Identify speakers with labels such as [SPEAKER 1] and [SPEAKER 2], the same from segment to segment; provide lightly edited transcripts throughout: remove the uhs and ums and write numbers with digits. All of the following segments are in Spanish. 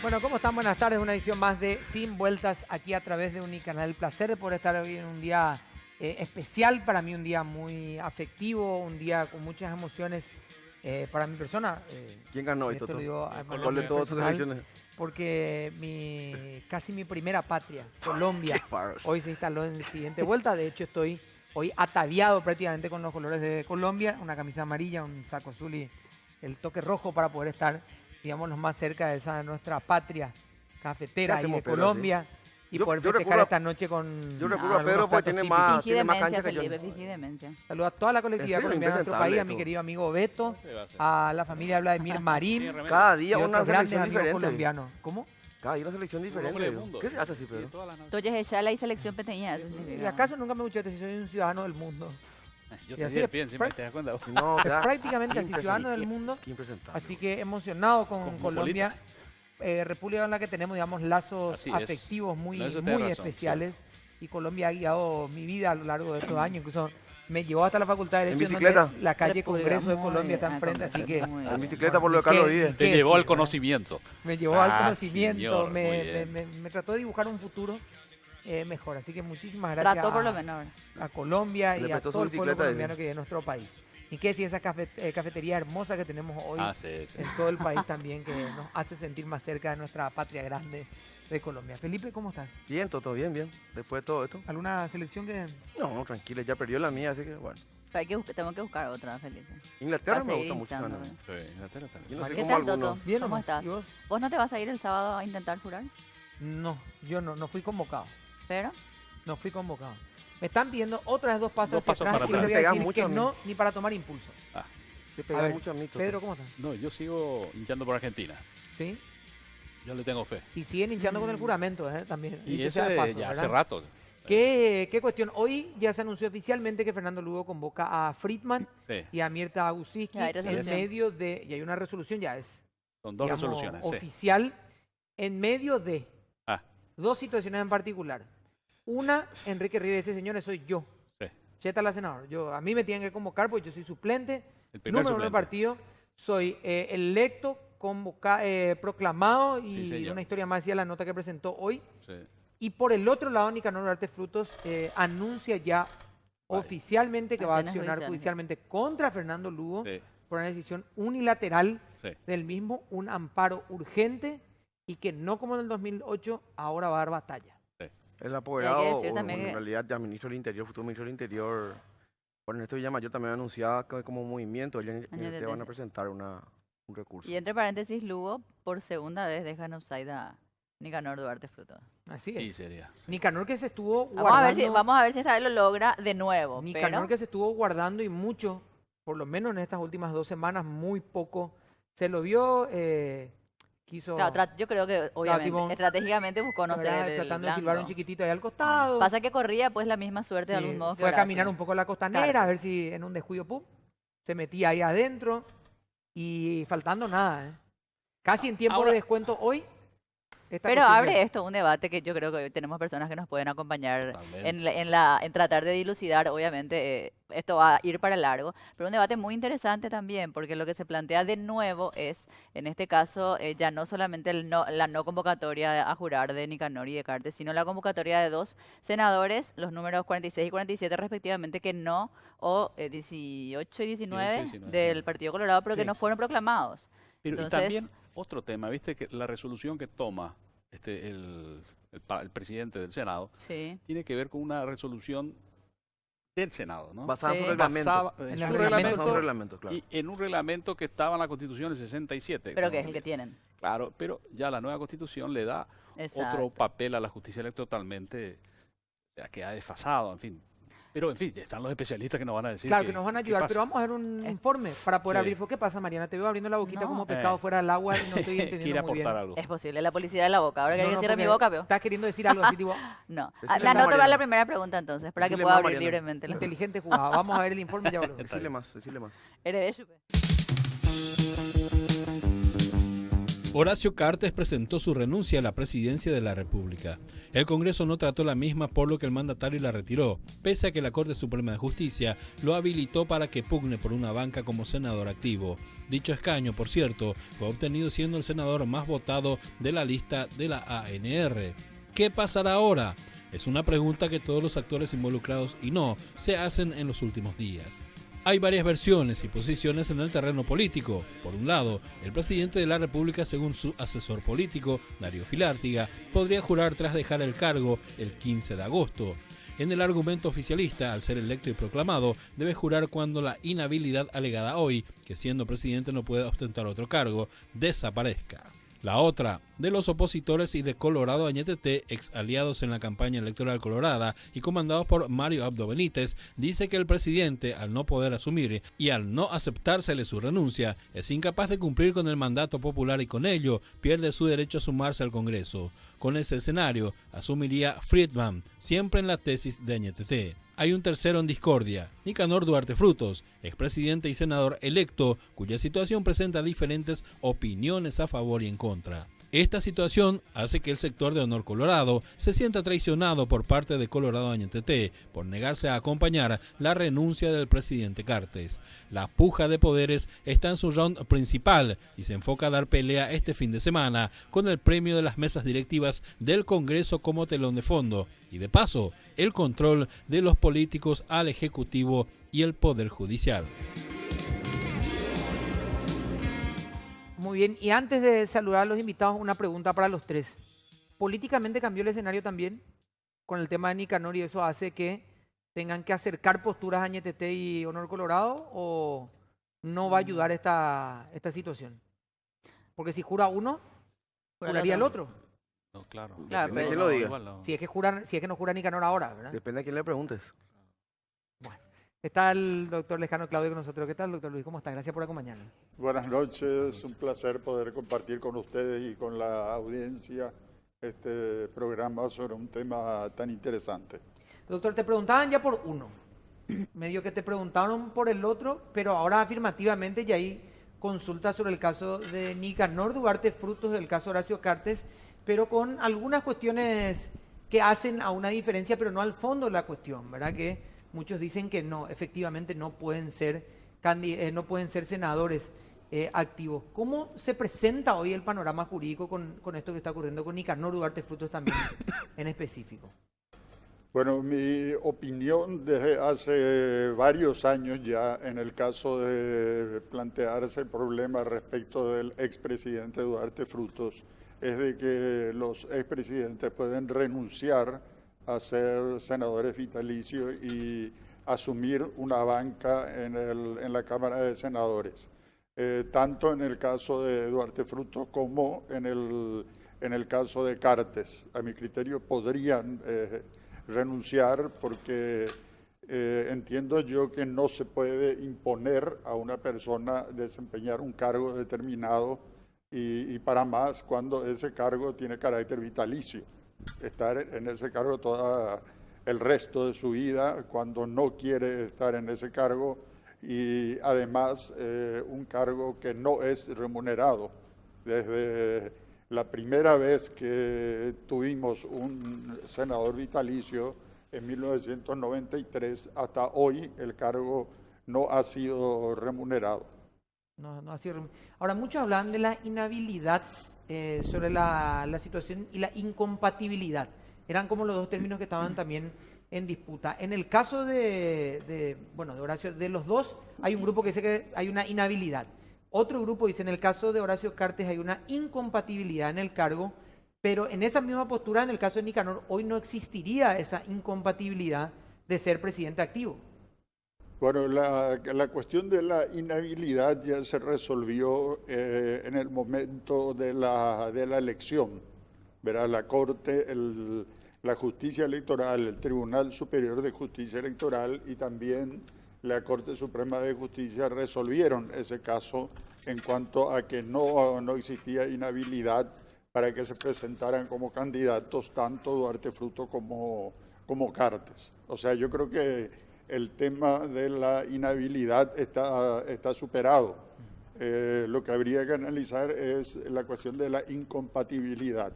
[SPEAKER 1] Bueno, ¿cómo están? Buenas tardes. Una edición más de Sin Vueltas aquí a través de Unicanal. El placer de poder estar hoy en un día especial para mí, un día muy afectivo, un día con muchas emociones para mi persona.
[SPEAKER 2] ¿Quién ganó
[SPEAKER 1] Esto
[SPEAKER 2] esto?
[SPEAKER 1] lo digo a
[SPEAKER 2] ¿Cuál
[SPEAKER 1] manera
[SPEAKER 2] de todas tus
[SPEAKER 1] personal,
[SPEAKER 2] elecciones?
[SPEAKER 1] porque casi mi primera patria, Colombia,
[SPEAKER 2] Qué faros.
[SPEAKER 1] hoy se instaló en la siguiente vuelta. De hecho, estoy hoy ataviado prácticamente con los colores de Colombia, una camisa amarilla, un saco azul y el toque rojo para poder estar, digamos, lo más cerca de esa nuestra patria cafetera y
[SPEAKER 2] hacemos,
[SPEAKER 1] de
[SPEAKER 2] Pedro,
[SPEAKER 1] Colombia y
[SPEAKER 2] Yo-
[SPEAKER 1] poder
[SPEAKER 2] yo
[SPEAKER 1] festejar
[SPEAKER 2] recurro a-
[SPEAKER 1] esta noche con
[SPEAKER 2] Yo recurro a
[SPEAKER 1] algunos
[SPEAKER 2] Pedro porque
[SPEAKER 1] platos
[SPEAKER 2] tiene
[SPEAKER 1] típicos.
[SPEAKER 2] más,
[SPEAKER 3] Fingí
[SPEAKER 2] tiene más
[SPEAKER 3] demencia,
[SPEAKER 2] cancha que yo.
[SPEAKER 3] Felipe, fingí demencia.
[SPEAKER 1] Saludo a toda la colectividad
[SPEAKER 2] serio,
[SPEAKER 1] colombiana de nuestro
[SPEAKER 2] impresentable
[SPEAKER 1] país, a mi
[SPEAKER 2] esto.
[SPEAKER 1] querido amigo Beto,
[SPEAKER 4] ¿Qué va a hacer?
[SPEAKER 1] a la familia Vladimir Marín
[SPEAKER 2] Cada
[SPEAKER 1] y
[SPEAKER 2] día una
[SPEAKER 1] otros grandes
[SPEAKER 2] selección
[SPEAKER 1] amigos
[SPEAKER 2] diferente.
[SPEAKER 1] colombianos. ¿cómo?
[SPEAKER 2] Cada día una selección
[SPEAKER 4] Un
[SPEAKER 2] diferente.
[SPEAKER 4] hombre del
[SPEAKER 2] digo.
[SPEAKER 4] mundo.
[SPEAKER 2] ¿Qué se hace así,
[SPEAKER 4] Y
[SPEAKER 2] Pedro?
[SPEAKER 4] todas las noches.
[SPEAKER 3] Toya Echala y selección peteña, eso
[SPEAKER 1] ¿Y
[SPEAKER 3] significa.
[SPEAKER 1] acaso nunca me escuchaste si soy un ciudadano del mundo?
[SPEAKER 4] Yo
[SPEAKER 1] Y
[SPEAKER 4] te
[SPEAKER 1] así
[SPEAKER 4] di el
[SPEAKER 1] es,
[SPEAKER 4] pie encima, ¿te das cuenta?
[SPEAKER 2] No,
[SPEAKER 1] Es
[SPEAKER 2] ya,
[SPEAKER 1] prácticamente así,
[SPEAKER 2] impresentable.
[SPEAKER 1] ciudadano del mundo.
[SPEAKER 2] Qué impresentable.
[SPEAKER 1] Así que emocionado con
[SPEAKER 4] Con
[SPEAKER 1] Colombia, república en la que tenemos, digamos, lazos
[SPEAKER 4] Así es.
[SPEAKER 1] afectivos muy,
[SPEAKER 4] No, eso
[SPEAKER 1] muy
[SPEAKER 4] tenés razón,
[SPEAKER 1] especiales. Y Colombia ha guiado mi vida a lo largo de estos años. Incluso me llevó hasta la Facultad de
[SPEAKER 2] ¿En
[SPEAKER 1] Derecho,
[SPEAKER 2] bicicleta?
[SPEAKER 1] donde la calle
[SPEAKER 3] República,
[SPEAKER 1] Congreso de
[SPEAKER 3] muy
[SPEAKER 1] Colombia está
[SPEAKER 3] bien,
[SPEAKER 1] enfrente, así que
[SPEAKER 3] muy
[SPEAKER 2] En
[SPEAKER 3] bien.
[SPEAKER 2] bicicleta por lo de Carlos Vives.
[SPEAKER 4] Te
[SPEAKER 1] ¿qué
[SPEAKER 4] llevó al
[SPEAKER 1] decir, verdad?
[SPEAKER 4] conocimiento.
[SPEAKER 1] Me llevó al
[SPEAKER 4] Ah,
[SPEAKER 1] conocimiento,
[SPEAKER 4] señor, muy bien.
[SPEAKER 1] me trató de dibujar un futuro mejor. Así que muchísimas gracias
[SPEAKER 3] Trató por lo menos.
[SPEAKER 1] a Colombia
[SPEAKER 2] Le
[SPEAKER 1] y a
[SPEAKER 2] prestó su
[SPEAKER 1] todo el pueblo
[SPEAKER 2] bicicleta,
[SPEAKER 1] colombiano que vive en nuestro país. Y qué decir esa cafetería hermosa que tenemos hoy
[SPEAKER 4] Ah, sí, sí.
[SPEAKER 1] en todo el país también, que nos hace sentir más cerca de nuestra patria grande de Colombia. Felipe, ¿cómo estás?
[SPEAKER 2] Bien, todo bien, bien. Después de todo esto.
[SPEAKER 1] ¿Alguna selección que...?
[SPEAKER 2] No, tranquila, ya perdió la mía, así que bueno.
[SPEAKER 3] Tengo que buscar otra, Felipe.
[SPEAKER 2] Inglaterra
[SPEAKER 3] Para
[SPEAKER 2] me
[SPEAKER 3] seguir
[SPEAKER 2] gusta mucho.
[SPEAKER 3] hinchando,
[SPEAKER 2] ganar.
[SPEAKER 4] Sí, Inglaterra también.
[SPEAKER 2] Yo no sé
[SPEAKER 3] ¿Qué
[SPEAKER 2] cómo
[SPEAKER 3] tal,
[SPEAKER 2] algunos.
[SPEAKER 3] Toto?
[SPEAKER 1] Bien
[SPEAKER 3] ¿Cómo
[SPEAKER 1] nomás.
[SPEAKER 3] estás?
[SPEAKER 1] ¿Y vos?
[SPEAKER 3] ¿Vos no te vas a ir el sábado a intentar jurar?
[SPEAKER 1] No, yo no fui convocado.
[SPEAKER 3] Pero
[SPEAKER 1] No fui convocado. Me están pidiendo otras dos pasos
[SPEAKER 4] Dos
[SPEAKER 1] hacia
[SPEAKER 4] pasos
[SPEAKER 1] atrás
[SPEAKER 4] para
[SPEAKER 1] y les
[SPEAKER 4] atrás.
[SPEAKER 1] voy a
[SPEAKER 2] Pegan
[SPEAKER 1] decir
[SPEAKER 2] mucho
[SPEAKER 1] que
[SPEAKER 2] a mí.
[SPEAKER 1] no, ni para tomar impulso.
[SPEAKER 2] Te
[SPEAKER 1] A
[SPEAKER 2] pega
[SPEAKER 1] ver,
[SPEAKER 2] mucho a mí, Toto.
[SPEAKER 1] Pedro, ¿cómo estás?
[SPEAKER 4] No, yo sigo hinchando por Argentina.
[SPEAKER 1] ¿Sí?
[SPEAKER 4] Yo le tengo fe.
[SPEAKER 1] Y siguen hinchando con el juramento, también.
[SPEAKER 4] Y
[SPEAKER 1] dicho
[SPEAKER 4] eso
[SPEAKER 1] sea de paso,
[SPEAKER 4] ya hace
[SPEAKER 1] ¿verdad?
[SPEAKER 4] rato.
[SPEAKER 1] ¿Qué cuestión? Hoy ya se anunció oficialmente que Fernando Lugo convoca a Friedman
[SPEAKER 4] Sí,
[SPEAKER 1] y a Mirta Agusiski
[SPEAKER 3] Ya hay
[SPEAKER 1] en
[SPEAKER 3] resolución.
[SPEAKER 1] medio de... Y hay una resolución, ya es
[SPEAKER 4] son dos
[SPEAKER 1] digamos,
[SPEAKER 4] resoluciones. Sí.
[SPEAKER 1] oficial, en medio de
[SPEAKER 4] Ah,
[SPEAKER 1] dos situaciones en particular. Una, Enrique Rivera, ese señor soy yo.
[SPEAKER 4] sí.
[SPEAKER 1] Cheta la senadora. A mí me tienen que convocar porque yo soy suplente,
[SPEAKER 4] El primer
[SPEAKER 1] número uno del
[SPEAKER 4] suplente.
[SPEAKER 1] partido, soy electo, proclamado y
[SPEAKER 4] Sí, señor.
[SPEAKER 1] una historia más decía la nota que presentó hoy.
[SPEAKER 4] Sí.
[SPEAKER 1] Y por el otro lado, Nicanor Duarte Frutos anuncia ya
[SPEAKER 4] Vaya.
[SPEAKER 1] oficialmente que va a
[SPEAKER 3] Acciones
[SPEAKER 1] accionar
[SPEAKER 3] judiciales.
[SPEAKER 1] judicialmente contra Fernando Lugo
[SPEAKER 4] Sí,
[SPEAKER 1] por una decisión unilateral
[SPEAKER 4] sí.
[SPEAKER 1] del mismo, un amparo urgente y que no como en el 2008, ahora va a dar batalla.
[SPEAKER 2] El apoderado,
[SPEAKER 3] decir
[SPEAKER 2] o,
[SPEAKER 3] también
[SPEAKER 2] bueno, en
[SPEAKER 3] que-
[SPEAKER 2] realidad ya ministro del Interior, futuro ministro del Interior, Juan Ernesto Villamayor también anunciaba que como movimiento ellos
[SPEAKER 3] Año
[SPEAKER 2] van a
[SPEAKER 3] de-
[SPEAKER 2] presentar un recurso.
[SPEAKER 3] Y entre paréntesis, Lugo por segunda vez deja en offside a Nicanor Duarte Frutos.
[SPEAKER 1] Así
[SPEAKER 4] Y
[SPEAKER 1] es.
[SPEAKER 4] sería. Sí.
[SPEAKER 1] Nicanor que se estuvo
[SPEAKER 3] Vamos a ver
[SPEAKER 1] guardando,
[SPEAKER 3] vamos a ver si esta vez lo logra de nuevo.
[SPEAKER 1] Nicanor
[SPEAKER 3] Pero
[SPEAKER 1] que se estuvo guardando y mucho, por lo menos en estas últimas 2 semanas, muy poco. Se lo vio, quiso...
[SPEAKER 3] claro, yo creo que obviamente
[SPEAKER 1] Tibón.
[SPEAKER 3] estratégicamente buscó no
[SPEAKER 1] ¿verdad?
[SPEAKER 3] ser el
[SPEAKER 1] tratando de silbar un
[SPEAKER 3] blanco.
[SPEAKER 1] chiquitito ahí al costado.
[SPEAKER 3] Pasa que corría pues la misma suerte de
[SPEAKER 1] Sí,
[SPEAKER 3] algún modo que
[SPEAKER 1] fue a
[SPEAKER 3] Horacio.
[SPEAKER 1] caminar un poco la costanera, a
[SPEAKER 3] Cartes.
[SPEAKER 1] ver si en un descuido, pum, se metía ahí adentro y faltando nada. Casi en tiempo
[SPEAKER 4] Ahora-
[SPEAKER 1] de descuento hoy. esta
[SPEAKER 3] Pero
[SPEAKER 1] cuestión
[SPEAKER 3] abre
[SPEAKER 1] de-
[SPEAKER 3] esto un debate que yo creo que tenemos personas que nos pueden acompañar
[SPEAKER 4] Totalmente.
[SPEAKER 3] en tratar de dilucidar, obviamente, esto va a ir para largo, pero un debate muy interesante también, porque lo que se plantea de nuevo es, en este caso, ya no solamente la no convocatoria a jurar de Nicanor y de Cartes, sino la convocatoria de dos senadores, los números 46 y 47 respectivamente, que no, o 18 y 19
[SPEAKER 4] 19,
[SPEAKER 3] del
[SPEAKER 4] sí.
[SPEAKER 3] Partido Colorado, pero que
[SPEAKER 1] Sí.
[SPEAKER 3] no fueron proclamados.
[SPEAKER 4] Pero y
[SPEAKER 3] Entonces-
[SPEAKER 4] también otro tema, viste que la resolución que toma el presidente del Senado
[SPEAKER 3] Sí.
[SPEAKER 4] tiene que ver con una resolución del Senado, ¿no?
[SPEAKER 2] Basada en
[SPEAKER 3] Sí.
[SPEAKER 2] su reglamento.
[SPEAKER 4] Basada
[SPEAKER 1] En
[SPEAKER 4] en
[SPEAKER 1] el
[SPEAKER 4] su
[SPEAKER 1] reglamento.
[SPEAKER 2] Basada en su
[SPEAKER 4] reglamento
[SPEAKER 2] reglamento, claro.
[SPEAKER 4] y en un reglamento que estaba en la Constitución del 67.
[SPEAKER 3] Pero
[SPEAKER 4] como
[SPEAKER 3] que es el que tienen.
[SPEAKER 4] Claro, pero ya la nueva Constitución le da
[SPEAKER 3] Exacto.
[SPEAKER 4] otro papel a la justicia electoral totalmente, ya que ha desfasado, en fin. Pero, en fin, ya están los especialistas que nos van a decir
[SPEAKER 1] Claro que nos van a
[SPEAKER 4] qué
[SPEAKER 1] ayudar,
[SPEAKER 4] pasa.
[SPEAKER 1] pero vamos a ver un
[SPEAKER 3] Eh,
[SPEAKER 1] informe para poder
[SPEAKER 4] sí.
[SPEAKER 1] abrir. ¿Qué pasa, Mariana? Te veo abriendo la boquita
[SPEAKER 3] No.
[SPEAKER 1] como pescado fuera del agua y no estoy
[SPEAKER 4] Quiere
[SPEAKER 1] entendiendo muy bien.
[SPEAKER 4] aportar algo.
[SPEAKER 3] Es posible, la publicidad de la boca. Ahora que
[SPEAKER 1] No,
[SPEAKER 3] hay que
[SPEAKER 1] no,
[SPEAKER 3] cierre mi
[SPEAKER 1] porque
[SPEAKER 3] boca, veo.
[SPEAKER 1] Estás queriendo decir algo así, tipo,
[SPEAKER 3] No.
[SPEAKER 2] Decile
[SPEAKER 3] Me
[SPEAKER 2] más,
[SPEAKER 3] anoto para la
[SPEAKER 2] Mariana.
[SPEAKER 3] primera pregunta entonces, para que
[SPEAKER 2] Decile
[SPEAKER 3] pueda
[SPEAKER 2] más,
[SPEAKER 3] abrir
[SPEAKER 2] Mariana.
[SPEAKER 3] libremente.
[SPEAKER 1] inteligente jugada. Vamos a ver el informe y ya volvemos.
[SPEAKER 2] Decile más, decile más.
[SPEAKER 3] Eres de chupe.
[SPEAKER 5] Horacio Cartes presentó su renuncia a la presidencia de la República. El Congreso no trató la misma, por lo que el mandatario la retiró, pese a que la Corte Suprema de Justicia lo habilitó para que pugne por una banca como senador activo. Dicho escaño, por cierto, fue obtenido siendo el senador más votado de la lista de la ANR. ¿Qué pasará ahora? Es una pregunta que todos los actores involucrados y no se hacen en los últimos días. Hay varias versiones y posiciones en el terreno político. Por un lado, el presidente de la República, según su asesor político, Darío Filártiga, podría jurar tras dejar el cargo el 15 de agosto. En el argumento oficialista, al ser electo y proclamado, debe jurar cuando la inhabilidad alegada hoy, que siendo presidente no puede ostentar otro cargo, desaparezca. La otra, de los opositores y de Colorado Añetete, ex aliados en la campaña electoral colorada y comandados por Mario Abdo Benítez, dice que el presidente, al no poder asumir y al no aceptársele su renuncia, es incapaz de cumplir con el mandato popular y con ello pierde su derecho a sumarse al Congreso. Con ese escenario, asumiría Friedman, siempre en la tesis de Añetete. Hay un tercero en discordia, Nicanor Duarte Frutos, expresidente y senador electo, cuya situación presenta diferentes opiniones a favor y en contra. Esta situación hace que el sector de Honor Colorado se sienta traicionado por parte de Colorado Añetete por negarse a acompañar la renuncia del presidente Cartes. La puja de poderes está en su round principal y se enfoca a dar pelea este fin de semana con el premio de las mesas directivas del Congreso como telón de fondo y de paso el control de los políticos al Ejecutivo y el Poder Judicial.
[SPEAKER 1] Muy bien, y antes de saludar a los invitados, una pregunta para los tres. ¿Políticamente cambió el escenario también con el tema de Nicanor y eso hace que tengan que acercar posturas a Añetete y Honor Colorado o no va a ayudar esta situación? Porque si jura uno, juraría el otro.
[SPEAKER 4] No, claro.
[SPEAKER 3] Claro,
[SPEAKER 2] Depende de
[SPEAKER 3] pero
[SPEAKER 2] quién lo diga.
[SPEAKER 4] Igual no.
[SPEAKER 1] Si es que no jura Nicanor ahora, ¿verdad?
[SPEAKER 2] Depende a quién le preguntes.
[SPEAKER 1] Bueno, está el doctor Lescano Claudio con nosotros. ¿Qué tal, doctor Luis? ¿Cómo está? Gracias por acompañarnos.
[SPEAKER 6] Buenas noches, un placer poder compartir con ustedes y con la audiencia este programa sobre un tema tan interesante.
[SPEAKER 1] Doctor, te preguntaban ya por uno. Medio que te preguntaron por el otro, pero ahora afirmativamente ya hay consultas sobre el caso de Nicanor Duarte Frutos, del caso Horacio Cartes, pero con algunas cuestiones que hacen a una diferencia, pero no al fondo de la cuestión, ¿verdad? Que muchos dicen que no, efectivamente no pueden ser senadores activos. ¿Cómo se presenta hoy el panorama jurídico con esto que está ocurriendo con Nicanor Duarte Frutos también en específico?
[SPEAKER 6] Bueno, mi opinión desde hace varios años ya en el caso de plantearse el problema respecto del expresidente Duarte Frutos es de que los expresidentes pueden renunciar a ser senadores vitalicios y asumir una banca en la Cámara de Senadores. Tanto en el caso de Duarte Frutos como en el caso de Cartes. A mi criterio podrían renunciar porque entiendo yo que no se puede imponer a una persona desempeñar un cargo determinado y para más cuando ese cargo tiene carácter vitalicio. Estar en ese cargo todo el resto de su vida cuando no quiere estar en ese cargo y además un cargo que no es remunerado. Desde la primera vez que tuvimos un senador vitalicio en 1993 hasta hoy el cargo no ha sido remunerado.
[SPEAKER 1] No ha sido. Ahora, muchos hablan de la inhabilidad sobre la situación y la incompatibilidad. Eran como los dos términos que estaban también en disputa. En el caso de Horacio, de los dos, hay un grupo que dice que hay una inhabilidad. Otro grupo dice, en el caso de Horacio Cartes hay una incompatibilidad en el cargo, pero en esa misma postura, en el caso de Nicanor, hoy no existiría esa incompatibilidad de ser presidente activo.
[SPEAKER 6] Bueno, la cuestión de la inhabilidad ya se resolvió en el momento de la elección. Verá, la Corte, la Justicia Electoral, el Tribunal Superior de Justicia Electoral y también la Corte Suprema de Justicia resolvieron ese caso en cuanto a que no existía inhabilidad para que se presentaran como candidatos tanto Duarte Frutos como Cartes. O sea, yo creo que el tema de la inhabilidad está superado. Lo que habría que analizar es la cuestión de la incompatibilidad.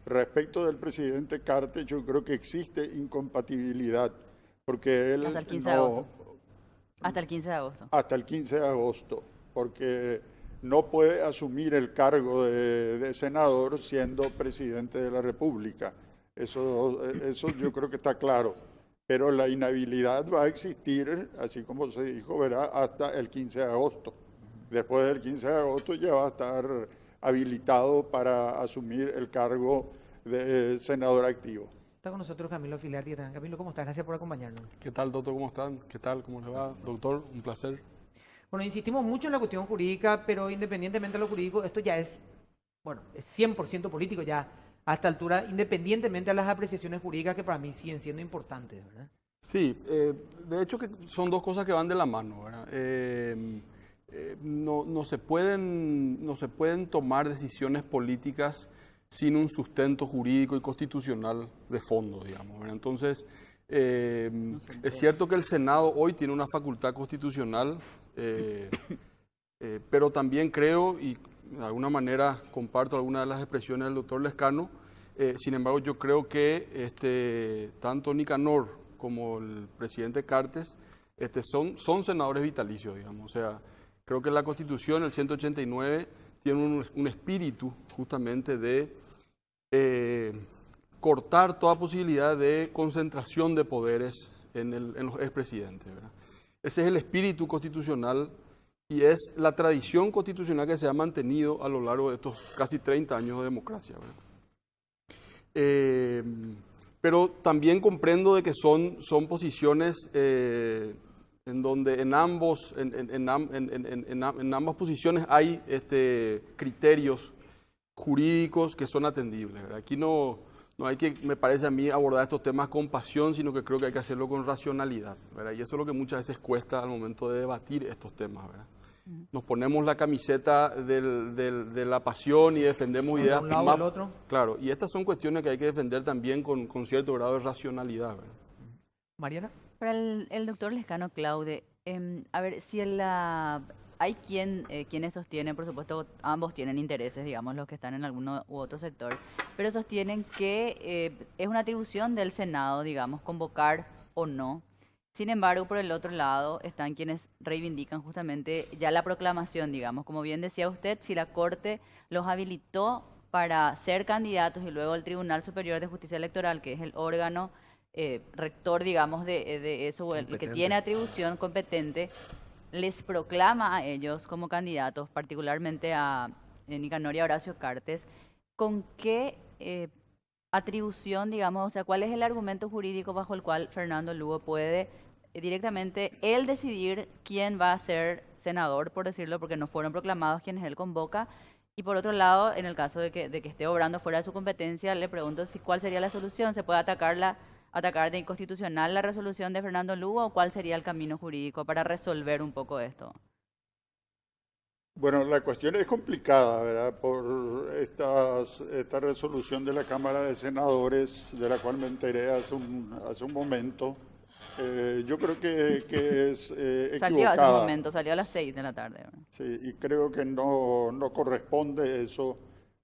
[SPEAKER 6] Respecto del presidente Cartes, yo creo que existe incompatibilidad, porque él
[SPEAKER 3] Hasta el 15 de agosto. Hasta el 15 de agosto.
[SPEAKER 6] hasta el 15 de agosto, porque no puede asumir el cargo de senador siendo presidente de la República. Eso yo creo que está claro. Pero la inhabilidad va a existir, así como se dijo, ¿verdad?, hasta el 15 de agosto. Después del 15 de agosto ya va a estar habilitado para asumir el cargo de senador activo.
[SPEAKER 1] Está con nosotros Camilo Filardi. Camilo, ¿cómo estás? Gracias por acompañarnos.
[SPEAKER 7] ¿Qué tal, doctor? ¿Cómo están? ¿Qué tal? ¿Cómo les va? Doctor, un placer.
[SPEAKER 1] Bueno, insistimos mucho en la cuestión jurídica, pero independientemente de lo jurídico, esto ya es 100% político ya a esta altura, independientemente de las apreciaciones jurídicas que para mí siguen siendo importantes, ¿verdad?
[SPEAKER 7] Sí, de hecho que son dos cosas que van de la mano, ¿verdad? No se pueden tomar decisiones políticas sin un sustento jurídico y constitucional de fondo, digamos, ¿verdad? Entonces, es cierto que el Senado hoy tiene una facultad constitucional, pero también creo, y de alguna manera comparto algunas de las expresiones del doctor Lescano, sin embargo yo creo que tanto Nicanor como el presidente Cartes son senadores vitalicios, digamos. O sea, creo que la Constitución, el 189, tiene un espíritu justamente de cortar toda posibilidad de concentración de poderes en los expresidentes, ¿verdad? Ese es el espíritu constitucional y es la tradición constitucional que se ha mantenido a lo largo de estos casi 30 años de democracia, ¿verdad? Pero también comprendo de que son posiciones en donde en ambas posiciones hay criterios jurídicos que son atendibles, ¿verdad? Aquí no hay que, me parece a mí, abordar estos temas con pasión, sino que creo que hay que hacerlo con racionalidad, ¿verdad? Y eso es lo que muchas veces cuesta al momento de debatir estos temas, ¿verdad? Nos ponemos la camiseta de la pasión y defendemos ideas
[SPEAKER 1] de un lado o del otro.
[SPEAKER 7] Claro, y estas son cuestiones que hay que defender también con cierto grado de racionalidad, ¿verdad?
[SPEAKER 1] Mariana.
[SPEAKER 3] Para el doctor Lescano, Claude, a ver, si hay quienes sostienen, por supuesto, ambos tienen intereses, digamos, los que están en alguno u otro sector, pero sostienen que es una atribución del Senado, digamos, convocar o no. Sin embargo, por el otro lado, están quienes reivindican justamente ya la proclamación, digamos, como bien decía usted, si la Corte los habilitó para ser candidatos y luego el Tribunal Superior de Justicia Electoral, que es el órgano rector, digamos, de eso, el que tiene atribución competente, les proclama a ellos como candidatos, particularmente a Nicanor y a Horacio Cartes, ¿con qué atribución, digamos, o sea, cuál es el argumento jurídico bajo el cual Fernando Lugo puede directamente él decidir quién va a ser senador, por decirlo, porque no fueron proclamados quienes él convoca? Y por otro lado, en el caso de que esté obrando fuera de su competencia, le pregunto cuál sería la solución. ¿Se puede atacar de inconstitucional la resolución de Fernando Lugo o cuál sería el camino jurídico para resolver un poco esto?
[SPEAKER 6] Bueno, la cuestión es complicada, ¿verdad? Por esta resolución de la Cámara de Senadores, de la cual me enteré hace un momento. Yo creo que es equivocada.
[SPEAKER 3] Salió hace un momento, salió a las 6 de la tarde. ¿Verdad?
[SPEAKER 6] Sí, y creo que no corresponde eso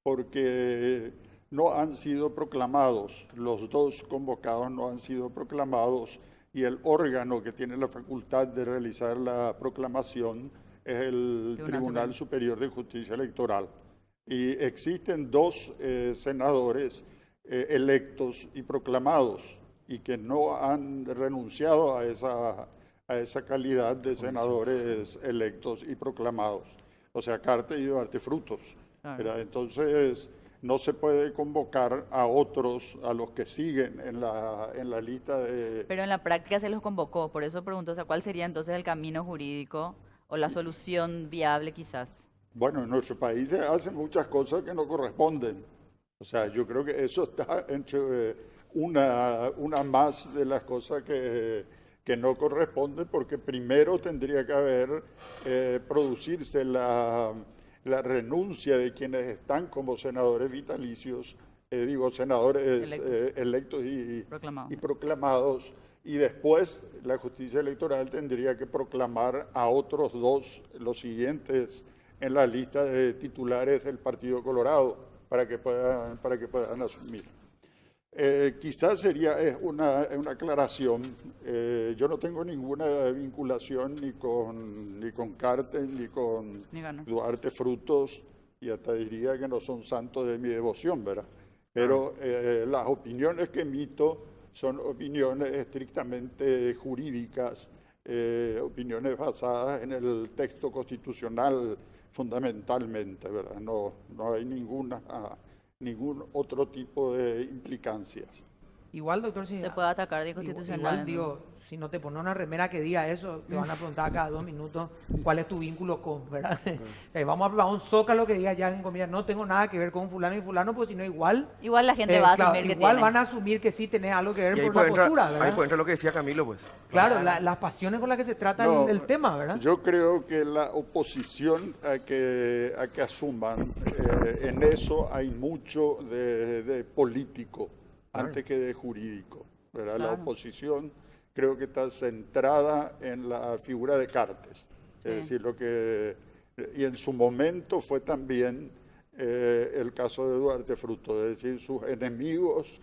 [SPEAKER 6] porque no han sido proclamados, los dos convocados no han sido proclamados y el órgano que tiene la facultad de realizar la proclamación es el Tribunal Superior de Justicia Electoral. Y existen dos senadores electos y proclamados y que no han renunciado a esa calidad de senadores electos y proclamados. O sea, Cartes y Duarte Frutos. Claro. Entonces, no se puede convocar a otros, a los que siguen en la lista de...
[SPEAKER 3] Pero en la práctica se los convocó, por eso pregunto, o sea, ¿cuál sería entonces el camino jurídico o la solución viable quizás?
[SPEAKER 6] Bueno, en nuestro país se hacen muchas cosas que no corresponden. O sea, yo creo que eso está entre una más de las cosas que no corresponden, porque primero tendría que haber producirse la renuncia de quienes están como senadores vitalicios, senadores electos y proclamados, y después la justicia electoral tendría que proclamar a otros dos, los siguientes en la lista de titulares del Partido Colorado para que puedan asumir. Quizás sería una aclaración. Yo no tengo ninguna vinculación ni con Cartes ni con Duarte Frutos, y hasta diría que no son santos de mi devoción, ¿verdad? Pero las opiniones que emito son opiniones estrictamente jurídicas, opiniones basadas en el texto constitucional fundamentalmente, ¿verdad? No hay ningún otro tipo de implicancias.
[SPEAKER 1] Igual, doctor, si
[SPEAKER 3] Se puede atacar de constitucional.
[SPEAKER 1] Igual, digo, si no te pones una remera que diga eso, te van a preguntar cada 2 minutos cuál es tu vínculo con, ¿verdad? Vamos a probar un zócalo que diga ya en comida, no tengo nada que ver con fulano y fulano, pues si no igual...
[SPEAKER 3] Igual la gente va a asumir que
[SPEAKER 1] igual
[SPEAKER 3] tiene.
[SPEAKER 1] van a asumir que sí tenés algo que ver
[SPEAKER 2] Y ahí
[SPEAKER 1] por la
[SPEAKER 2] puede entrar,
[SPEAKER 1] postura,
[SPEAKER 2] ahí
[SPEAKER 1] ¿verdad?
[SPEAKER 2] puede entrar lo que decía Camilo, pues.
[SPEAKER 1] Claro, las pasiones con las que se trata
[SPEAKER 6] No,
[SPEAKER 1] el tema, ¿verdad?
[SPEAKER 6] Yo creo que la oposición a que asuman, en eso hay mucho de político antes que de jurídico, ¿verdad? La
[SPEAKER 3] Claro.
[SPEAKER 6] oposición creo que está centrada en la figura de Cartes. Es
[SPEAKER 3] Sí.
[SPEAKER 6] decir, y en su momento fue también el caso de Duarte Frutos, es decir, sus enemigos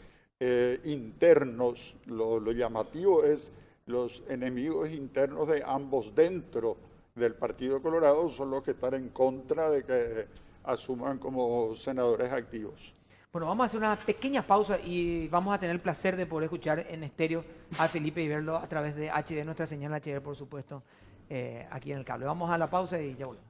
[SPEAKER 6] internos, lo llamativo es los enemigos internos de ambos dentro del Partido Colorado son los que están en contra de que asuman como senadores activos.
[SPEAKER 1] Bueno, vamos a hacer una pequeña pausa y vamos a tener el placer de poder escuchar en estéreo a Felipe y verlo a través de HD, nuestra señal HD, por supuesto, aquí en el cable. Vamos a la pausa y ya volvemos.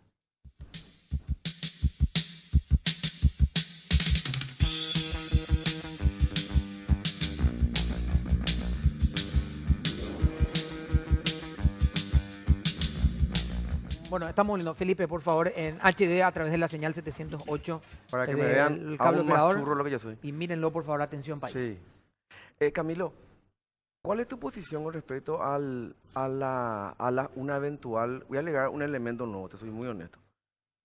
[SPEAKER 1] Bueno, estamos volviendo. Felipe, por favor, en HD a través de la señal 708.
[SPEAKER 2] Para que me
[SPEAKER 1] del
[SPEAKER 2] vean
[SPEAKER 1] cable
[SPEAKER 2] aún más
[SPEAKER 1] operador.
[SPEAKER 2] churro lo que yo soy.
[SPEAKER 1] Y mírenlo, por favor, atención, país.
[SPEAKER 2] Sí. Camilo, ¿cuál es tu posición con respecto a una eventual, voy a alegar un elemento nuevo, te soy muy honesto,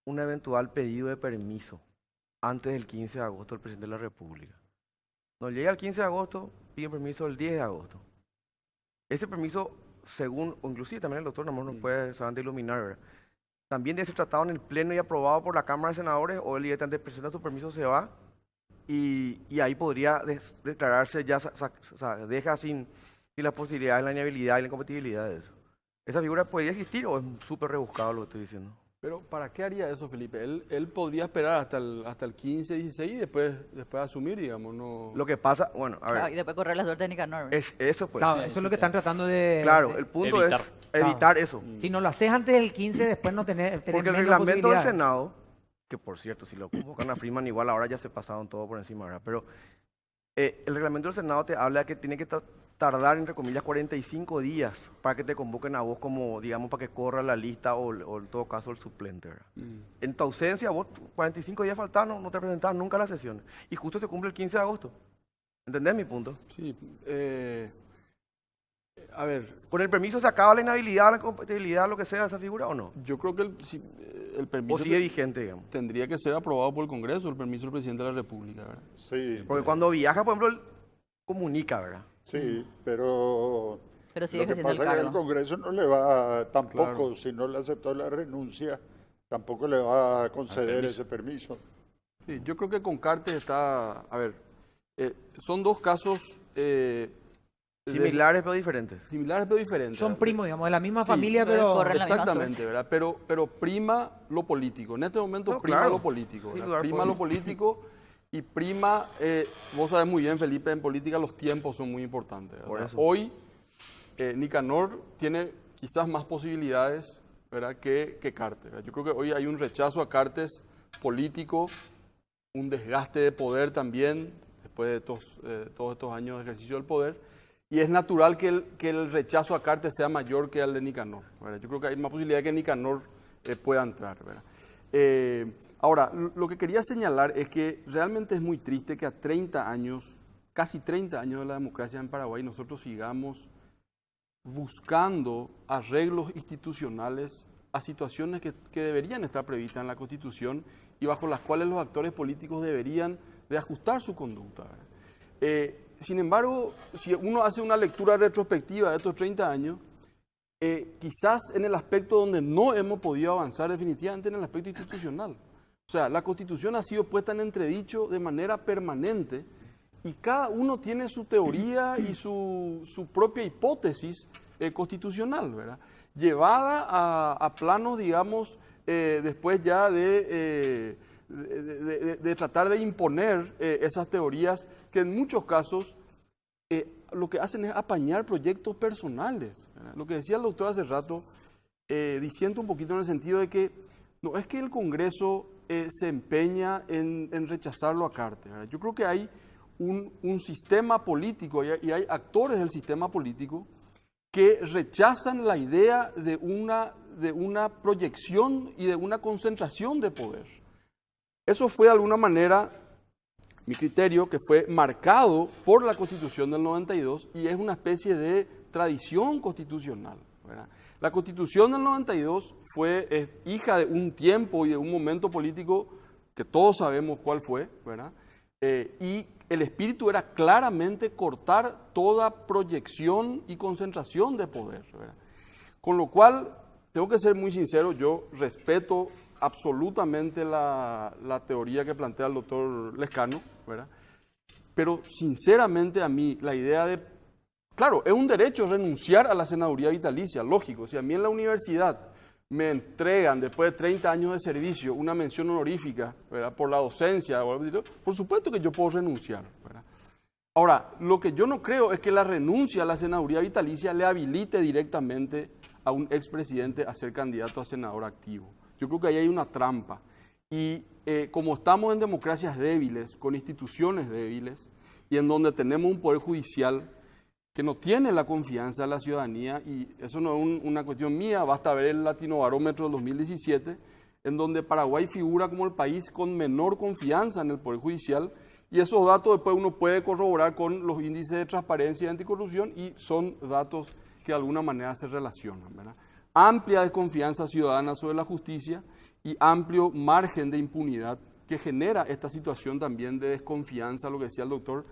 [SPEAKER 2] un eventual pedido de permiso antes del 15 de agosto del presidente de la República? Nos llega el 15 de agosto, piden permiso el 10 de agosto. Ese permiso, según, o inclusive también el doctor Namor nos puede solamente iluminar, ¿verdad? También debe ser tratado en el Pleno y aprobado por la Cámara de Senadores, o él directamente presenta su permiso, se va, y ahí podría declararse ya, o sea, deja sin la posibilidad de la inhabilidad y la incompatibilidad de eso. ¿Esa figura podría existir o es súper rebuscado lo que estoy diciendo?
[SPEAKER 7] Pero ¿para qué haría eso, Felipe? Él podría esperar hasta el 15, 16 y después asumir, digamos, no...
[SPEAKER 2] Lo que pasa, bueno, a
[SPEAKER 3] Claro, y
[SPEAKER 2] ver,
[SPEAKER 3] después correr la suerte de Nicanor.
[SPEAKER 2] es eso pues.
[SPEAKER 1] Claro, eso es lo que están tratando de...
[SPEAKER 2] Claro, el punto
[SPEAKER 4] Evitar.
[SPEAKER 2] es evitar eso.
[SPEAKER 1] Si no lo haces antes del 15, después no tenés
[SPEAKER 2] Porque el
[SPEAKER 1] menos
[SPEAKER 2] reglamento del
[SPEAKER 1] posibilidad.
[SPEAKER 2] Senado, que por cierto, si lo convocan a Freeman, igual ahora ya se pasaron todo por encima, ¿verdad? Pero el reglamento del Senado te habla de que tiene que tardar, entre comillas, 45 días para que te convoquen a vos como, digamos, para que corra la lista o en todo caso el suplente, ¿verdad? En tu ausencia, vos 45 días faltaban, no te presentás nunca a la sesión. Y justo se cumple el 15 de agosto. ¿Entendés mi punto?
[SPEAKER 7] Sí, a ver,
[SPEAKER 2] ¿Con el permiso se acaba la inhabilidad, la incompatibilidad, lo que sea de esa figura o no?
[SPEAKER 7] yo creo que el
[SPEAKER 2] ¿O
[SPEAKER 7] permiso
[SPEAKER 2] sigue vigente, digamos?
[SPEAKER 7] tendría que ser aprobado por el Congreso, el permiso del presidente de la República, ¿verdad?
[SPEAKER 6] Sí,
[SPEAKER 2] Porque cuando viaja, por ejemplo, él comunica, ¿verdad?
[SPEAKER 6] sí, pero
[SPEAKER 3] Pero sigue
[SPEAKER 6] lo que
[SPEAKER 3] ejerciendo el
[SPEAKER 6] pasa es que el
[SPEAKER 3] cargo.
[SPEAKER 6] Congreso no le va, tampoco,
[SPEAKER 7] Claro.
[SPEAKER 6] si no le aceptó la renuncia, tampoco le va a conceder
[SPEAKER 4] permiso.
[SPEAKER 6] ese permiso.
[SPEAKER 7] Sí, yo creo que con Cartes está, a ver, son dos casos
[SPEAKER 2] Similares pero diferentes.
[SPEAKER 7] similares pero diferentes.
[SPEAKER 1] Son
[SPEAKER 7] ¿verdad?
[SPEAKER 1] primos, digamos, de la misma
[SPEAKER 7] Sí,
[SPEAKER 1] familia,
[SPEAKER 3] pero
[SPEAKER 1] pero...
[SPEAKER 3] corren la misma
[SPEAKER 7] Exactamente, ¿verdad? Pero prima lo político. En este momento
[SPEAKER 2] No,
[SPEAKER 7] prima
[SPEAKER 2] claro.
[SPEAKER 7] lo político.
[SPEAKER 2] Sin
[SPEAKER 7] ¿verdad?
[SPEAKER 2] dudar
[SPEAKER 7] Prima
[SPEAKER 2] por-
[SPEAKER 7] lo político y prima, vos sabes muy bien, Felipe, en política los tiempos son muy importantes.
[SPEAKER 2] Por eso.
[SPEAKER 7] Hoy Nicanor tiene quizás más posibilidades, ¿verdad? que Cartes, ¿verdad? Yo creo que hoy hay un rechazo a Cartes político, un desgaste de poder también, después de todos estos años de ejercicio del poder. Y es natural que el rechazo a Cartes sea mayor que al de Nicanor, ¿verdad? Yo creo que hay más posibilidad de que Nicanor pueda entrar, ¿verdad? Ahora, lo que quería señalar es que realmente es muy triste que a 30 años, casi 30 años de la democracia en Paraguay, nosotros sigamos buscando arreglos institucionales a situaciones que deberían estar previstas en la Constitución y bajo las cuales los actores políticos deberían de ajustar su conducta, ¿verdad? Sin embargo, si uno hace una lectura retrospectiva de estos 30 años, quizás en el aspecto donde no hemos podido avanzar definitivamente en el aspecto institucional. O sea, la Constitución ha sido puesta en entredicho de manera permanente y cada uno tiene su teoría y su propia hipótesis constitucional, ¿verdad? Llevada a planos, digamos, después ya de tratar de imponer esas teorías que en muchos casos lo que hacen es apañar proyectos personales, ¿verdad? Lo que decía el doctor hace rato, diciendo un poquito en el sentido de que no es que el Congreso se empeña en rechazarlo a Cartes, ¿verdad? Yo creo que hay un sistema político y hay actores del sistema político que rechazan la idea de una proyección y de una concentración de poder. Eso fue de alguna manera mi criterio, que fue marcado por la Constitución del 92 y es una especie de tradición constitucional, ¿verdad? La Constitución del 92 fue hija de un tiempo y de un momento político que todos sabemos cuál fue, ¿verdad? Y el espíritu era claramente cortar toda proyección y concentración de poder, ¿verdad? Con lo cual, tengo que ser muy sincero, yo respeto absolutamente la teoría que plantea el doctor Lescano, ¿verdad? Pero sinceramente a mí la idea de, claro, es un derecho renunciar a la senaduría vitalicia, lógico. Si a mí en la universidad me entregan después de 30 años de servicio una mención honorífica, ¿verdad?, por la docencia, por supuesto que yo puedo renunciar, ¿verdad? Ahora, lo que yo no creo es que la renuncia a la senaduría vitalicia le habilite directamente a un expresidente a ser candidato a senador activo. Yo creo que ahí hay una trampa. Y como estamos en democracias débiles, con instituciones débiles, y en donde tenemos un poder judicial que no tiene la confianza de la ciudadanía, y eso no es una cuestión mía, basta ver el Latinobarómetro del 2017, en donde Paraguay figura como el país con menor confianza en el poder judicial, y esos datos después uno puede corroborar con los índices de transparencia y anticorrupción, y son datos que de alguna manera se relacionan, ¿verdad? Amplia desconfianza ciudadana sobre la justicia y amplio margen de impunidad que genera esta situación también de desconfianza, lo que decía el doctor,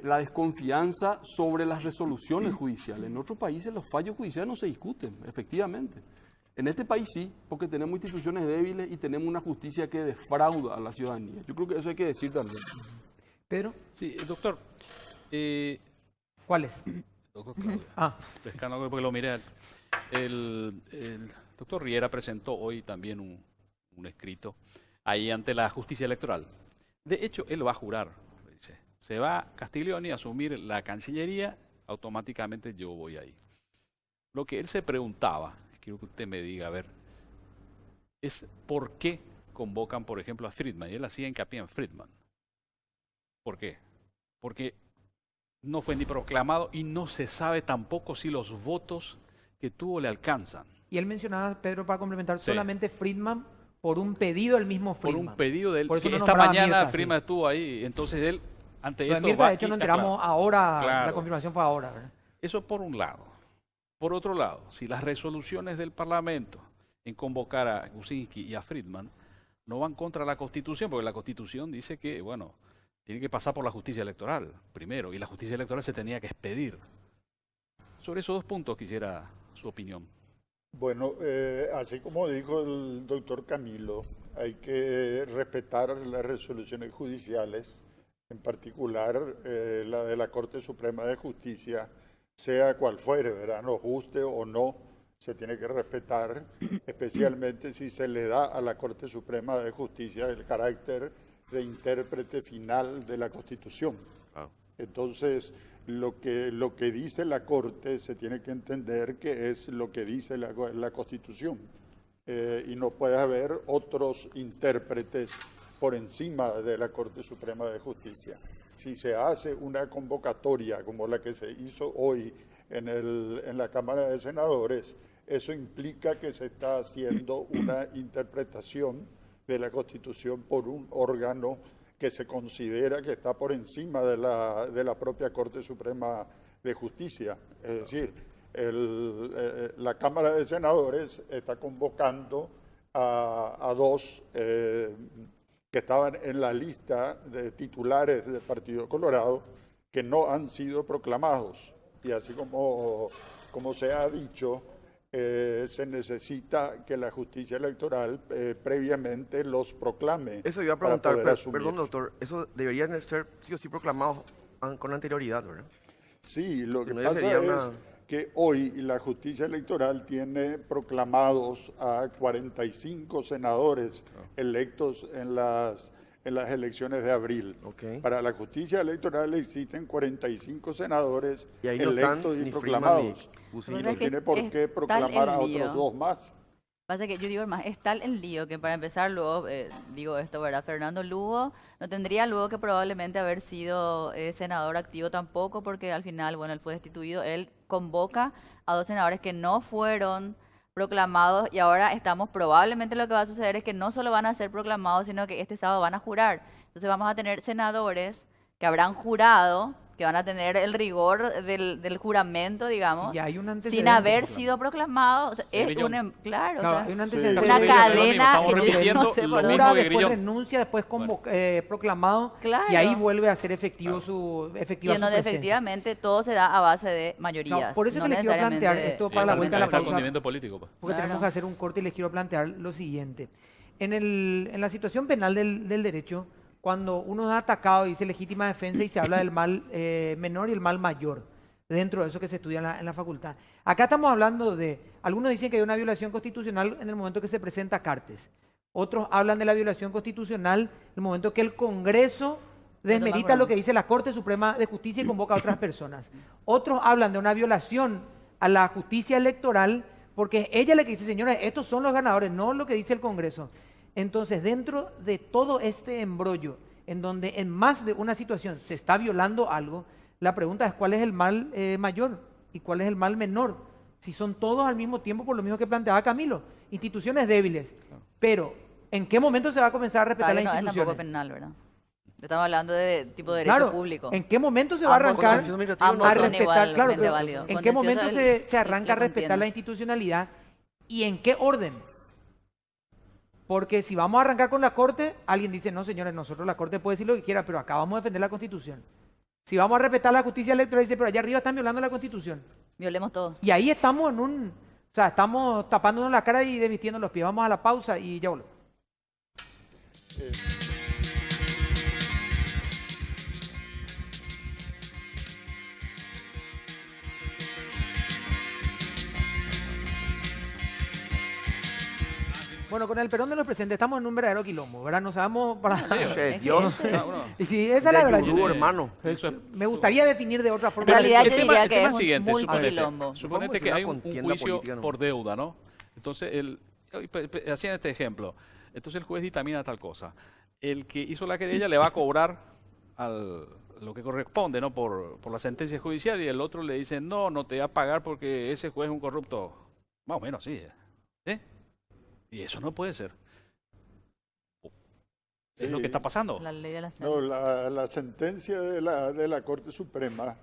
[SPEAKER 7] la desconfianza sobre las resoluciones judiciales. En otros países los fallos judiciales no se discuten, efectivamente. En este país sí, porque tenemos instituciones débiles y tenemos una justicia que defrauda a la ciudadanía. Yo creo que eso hay que decir también.
[SPEAKER 1] Pedro,
[SPEAKER 4] Sí, doctor.
[SPEAKER 1] ¿cuál es?
[SPEAKER 4] Doctor Claudio.
[SPEAKER 1] Ah,
[SPEAKER 4] Porque lo miré. El doctor Riera presentó hoy también un escrito ahí ante la justicia electoral. De hecho, él va a jurar, dice. Se va Castiglioni a asumir la Cancillería, automáticamente yo voy ahí. Lo que él se preguntaba, quiero que usted me diga, a ver, es por qué convocan, por ejemplo, a Friedman. Y él hacía hincapié en Friedman. ¿Por qué? Porque no fue ni proclamado y no se sabe tampoco si los votos que tuvo le alcanzan.
[SPEAKER 1] y él mencionaba, Pedro, para complementar,
[SPEAKER 4] Sí.
[SPEAKER 1] solamente Friedman por un pedido del mismo
[SPEAKER 4] Por
[SPEAKER 1] Friedman.
[SPEAKER 4] un pedido de él.
[SPEAKER 1] Por eso
[SPEAKER 4] Que
[SPEAKER 1] no
[SPEAKER 4] esta
[SPEAKER 1] nombraba a
[SPEAKER 4] mañana
[SPEAKER 1] Mirta,
[SPEAKER 4] Friedman
[SPEAKER 1] sí.
[SPEAKER 4] estuvo ahí, entonces él, ante
[SPEAKER 1] Lo de
[SPEAKER 4] esto
[SPEAKER 1] Mirta,
[SPEAKER 4] va
[SPEAKER 1] de hecho,
[SPEAKER 4] y-
[SPEAKER 1] nos
[SPEAKER 4] ah, claro.
[SPEAKER 1] enteramos ahora,
[SPEAKER 4] Claro.
[SPEAKER 1] la confirmación fue ahora, ¿verdad?
[SPEAKER 4] Eso por un lado. Por otro lado, si las resoluciones del Parlamento en convocar a Kuczynski y a Friedman no van contra la Constitución, porque la Constitución dice que, bueno, tiene que pasar por la justicia electoral primero, y la justicia electoral se tenía que expedir. Sobre esos dos puntos quisiera su opinión.
[SPEAKER 6] Bueno, así como dijo el doctor Camilo, hay que respetar las resoluciones judiciales, en particular la de la Corte Suprema de Justicia, sea cual fuere, ¿verdad? Nos guste o no, se tiene que respetar, especialmente si se le da a la Corte Suprema de Justicia el carácter de intérprete final de la Constitución.
[SPEAKER 4] Claro.
[SPEAKER 6] Entonces, lo que dice la Corte se tiene que entender que es lo que dice la Constitución. Y no puede haber otros intérpretes por encima de la Corte Suprema de Justicia. Si se hace una convocatoria como la que se hizo hoy en la Cámara de Senadores, eso implica que se está haciendo una interpretación de la Constitución por un órgano que se considera que está por encima de la propia Corte Suprema de Justicia. Es decir, la Cámara de Senadores está convocando a dos que estaban en la lista de titulares del Partido Colorado que no han sido proclamados. Y así como se ha dicho, se necesita que la justicia electoral previamente los proclame.
[SPEAKER 2] Eso iba a
[SPEAKER 6] para
[SPEAKER 2] preguntar,
[SPEAKER 6] poder asumir.
[SPEAKER 2] perdón doctor, eso debería ser sí o sí proclamado con anterioridad, ¿verdad?
[SPEAKER 6] Sí, lo que
[SPEAKER 2] No,
[SPEAKER 6] pasa
[SPEAKER 2] sería
[SPEAKER 6] es
[SPEAKER 2] una-
[SPEAKER 6] que hoy la justicia electoral tiene proclamados a 45 senadores electos en las elecciones de abril.
[SPEAKER 2] Ok.
[SPEAKER 6] Para la justicia electoral existen 45 senadores
[SPEAKER 2] Y ahí no están
[SPEAKER 6] electos y
[SPEAKER 2] ni Freeman
[SPEAKER 6] proclamados.
[SPEAKER 2] ni
[SPEAKER 6] Y
[SPEAKER 2] Busini.
[SPEAKER 6] no
[SPEAKER 3] que
[SPEAKER 6] tiene por
[SPEAKER 3] es
[SPEAKER 6] qué
[SPEAKER 3] tal
[SPEAKER 6] proclamar a
[SPEAKER 3] el
[SPEAKER 6] otros
[SPEAKER 3] lío.
[SPEAKER 6] dos más.
[SPEAKER 3] Pasa que yo digo más, es tal el lío que para empezar luego, digo esto, ¿verdad? Fernando Lugo no tendría luego que probablemente haber sido senador activo tampoco, porque al final, bueno, él fue destituido, él convoca a 2 senadores que no fueron proclamados y ahora estamos, probablemente lo que va a suceder es que no solo van a ser proclamados, sino que este sábado van a jurar. Entonces vamos a tener senadores que habrán jurado, que van a tener el rigor del juramento, digamos,
[SPEAKER 1] Y hay un
[SPEAKER 3] sin
[SPEAKER 1] antecedente.
[SPEAKER 3] haber sido proclamados. O sea, es
[SPEAKER 4] Grillón.
[SPEAKER 3] claro, o
[SPEAKER 1] Claro,
[SPEAKER 3] sea,
[SPEAKER 1] hay un
[SPEAKER 6] Sí.
[SPEAKER 1] antecedente.
[SPEAKER 3] una
[SPEAKER 4] Lo mismo,
[SPEAKER 3] cadena
[SPEAKER 4] estamos
[SPEAKER 3] que yo
[SPEAKER 4] repitiendo
[SPEAKER 3] no sé
[SPEAKER 4] lo
[SPEAKER 3] por
[SPEAKER 4] mismo
[SPEAKER 3] dónde.
[SPEAKER 1] Jura,
[SPEAKER 4] que
[SPEAKER 1] después
[SPEAKER 4] Grillón.
[SPEAKER 1] renuncia, después proclamado,
[SPEAKER 3] Claro.
[SPEAKER 1] y ahí vuelve a ser efectiva su
[SPEAKER 3] Y
[SPEAKER 1] efectiva
[SPEAKER 3] en
[SPEAKER 1] su
[SPEAKER 3] donde
[SPEAKER 1] presencia.
[SPEAKER 3] efectivamente todo se da a base de
[SPEAKER 1] No,
[SPEAKER 3] mayorías.
[SPEAKER 1] por eso
[SPEAKER 3] no
[SPEAKER 1] que les quiero plantear
[SPEAKER 3] necesariamente
[SPEAKER 1] esto
[SPEAKER 4] Sí,
[SPEAKER 1] para la
[SPEAKER 4] está-
[SPEAKER 1] vuelta a la
[SPEAKER 4] está el
[SPEAKER 1] pausa,
[SPEAKER 4] condimento político, pues.
[SPEAKER 1] porque
[SPEAKER 3] Claro.
[SPEAKER 1] tenemos que hacer un corte y les quiero plantear lo siguiente. En la situación penal del derecho, cuando uno es atacado, dice legítima defensa y se habla del mal menor y el mal mayor, dentro de eso que se estudia en la facultad. Acá estamos hablando de, algunos dicen que hay una violación constitucional en el momento que se presenta Cartes. Otros hablan de la violación constitucional en el momento que el Congreso desmerita lo que dice la Corte Suprema de Justicia y convoca a otras personas. Otros hablan de una violación a la justicia electoral porque es ella la que dice, señores, estos son los ganadores, no lo que dice el Congreso. Entonces, dentro de todo este embrollo, en donde en más de una situación se está violando algo, la pregunta es cuál es el mal mayor y cuál es el mal menor. Si son todos al mismo tiempo, por lo mismo que planteaba Camilo, instituciones débiles. Pero, ¿en qué momento se va a comenzar a respetar
[SPEAKER 3] Todavía
[SPEAKER 1] las
[SPEAKER 3] no es tampoco
[SPEAKER 1] instituciones?
[SPEAKER 3] penal, ¿verdad? Estamos hablando de tipo de derecho
[SPEAKER 1] Claro,
[SPEAKER 3] público.
[SPEAKER 1] ¿en qué momento se va a
[SPEAKER 3] Ambos
[SPEAKER 1] arrancar
[SPEAKER 2] Contencioso administrativo
[SPEAKER 3] ambos
[SPEAKER 2] no
[SPEAKER 1] a
[SPEAKER 2] es-
[SPEAKER 3] son
[SPEAKER 1] respetar?
[SPEAKER 3] igualmente
[SPEAKER 1] Claro, pero
[SPEAKER 3] válidos.
[SPEAKER 1] ¿en qué momento
[SPEAKER 3] Contencioso
[SPEAKER 1] se arranca a
[SPEAKER 3] lo
[SPEAKER 1] respetar la
[SPEAKER 3] entiendo.
[SPEAKER 1] institucionalidad y en qué orden? Porque si vamos a arrancar con la Corte, alguien dice, no señores, nosotros la Corte puede decir lo que quiera, pero acá vamos a defender la Constitución. Si vamos a respetar la justicia electoral, dice, pero allá arriba están violando la Constitución.
[SPEAKER 3] Violemos todo.
[SPEAKER 1] Y ahí estamos o sea, estamos tapándonos la cara y desvistiendo los pies. Vamos a la pausa y ya volvemos. Bueno, con el perdón de los presentes, estamos en un verdadero quilombo, ¿verdad? No sabemos para...
[SPEAKER 2] Che,
[SPEAKER 3] Es que
[SPEAKER 2] Dios.
[SPEAKER 3] ese-
[SPEAKER 4] Ah, bueno.
[SPEAKER 1] Y sí, esa es la
[SPEAKER 2] De
[SPEAKER 1] verdad.
[SPEAKER 2] Yurú,
[SPEAKER 1] Yo-
[SPEAKER 2] hermano.
[SPEAKER 4] Eso es-
[SPEAKER 1] Me gustaría definir de otra
[SPEAKER 3] En
[SPEAKER 1] forma.
[SPEAKER 3] realidad
[SPEAKER 4] el
[SPEAKER 3] yo
[SPEAKER 4] tema,
[SPEAKER 3] diría
[SPEAKER 4] el
[SPEAKER 3] que
[SPEAKER 4] tema
[SPEAKER 3] es un
[SPEAKER 4] siguiente,
[SPEAKER 3] multiquilombo.
[SPEAKER 4] suponete
[SPEAKER 2] Vamos a
[SPEAKER 4] que
[SPEAKER 2] hacer
[SPEAKER 4] hay
[SPEAKER 2] una
[SPEAKER 4] un
[SPEAKER 2] contienda
[SPEAKER 4] juicio
[SPEAKER 2] política, ¿no?
[SPEAKER 4] por deuda, ¿no? Entonces, hacían este ejemplo. Entonces el juez dictamina tal cosa. El que hizo la querella le va a cobrar lo que corresponde, ¿no? Por la sentencia judicial y el otro le dice, no, no te va a pagar porque ese juez es un corrupto. Más o menos así. ¿Eh? Y eso no puede ser. Es lo que está pasando.
[SPEAKER 3] La ley de la
[SPEAKER 6] No,
[SPEAKER 3] selva.
[SPEAKER 6] la sentencia de la Corte Suprema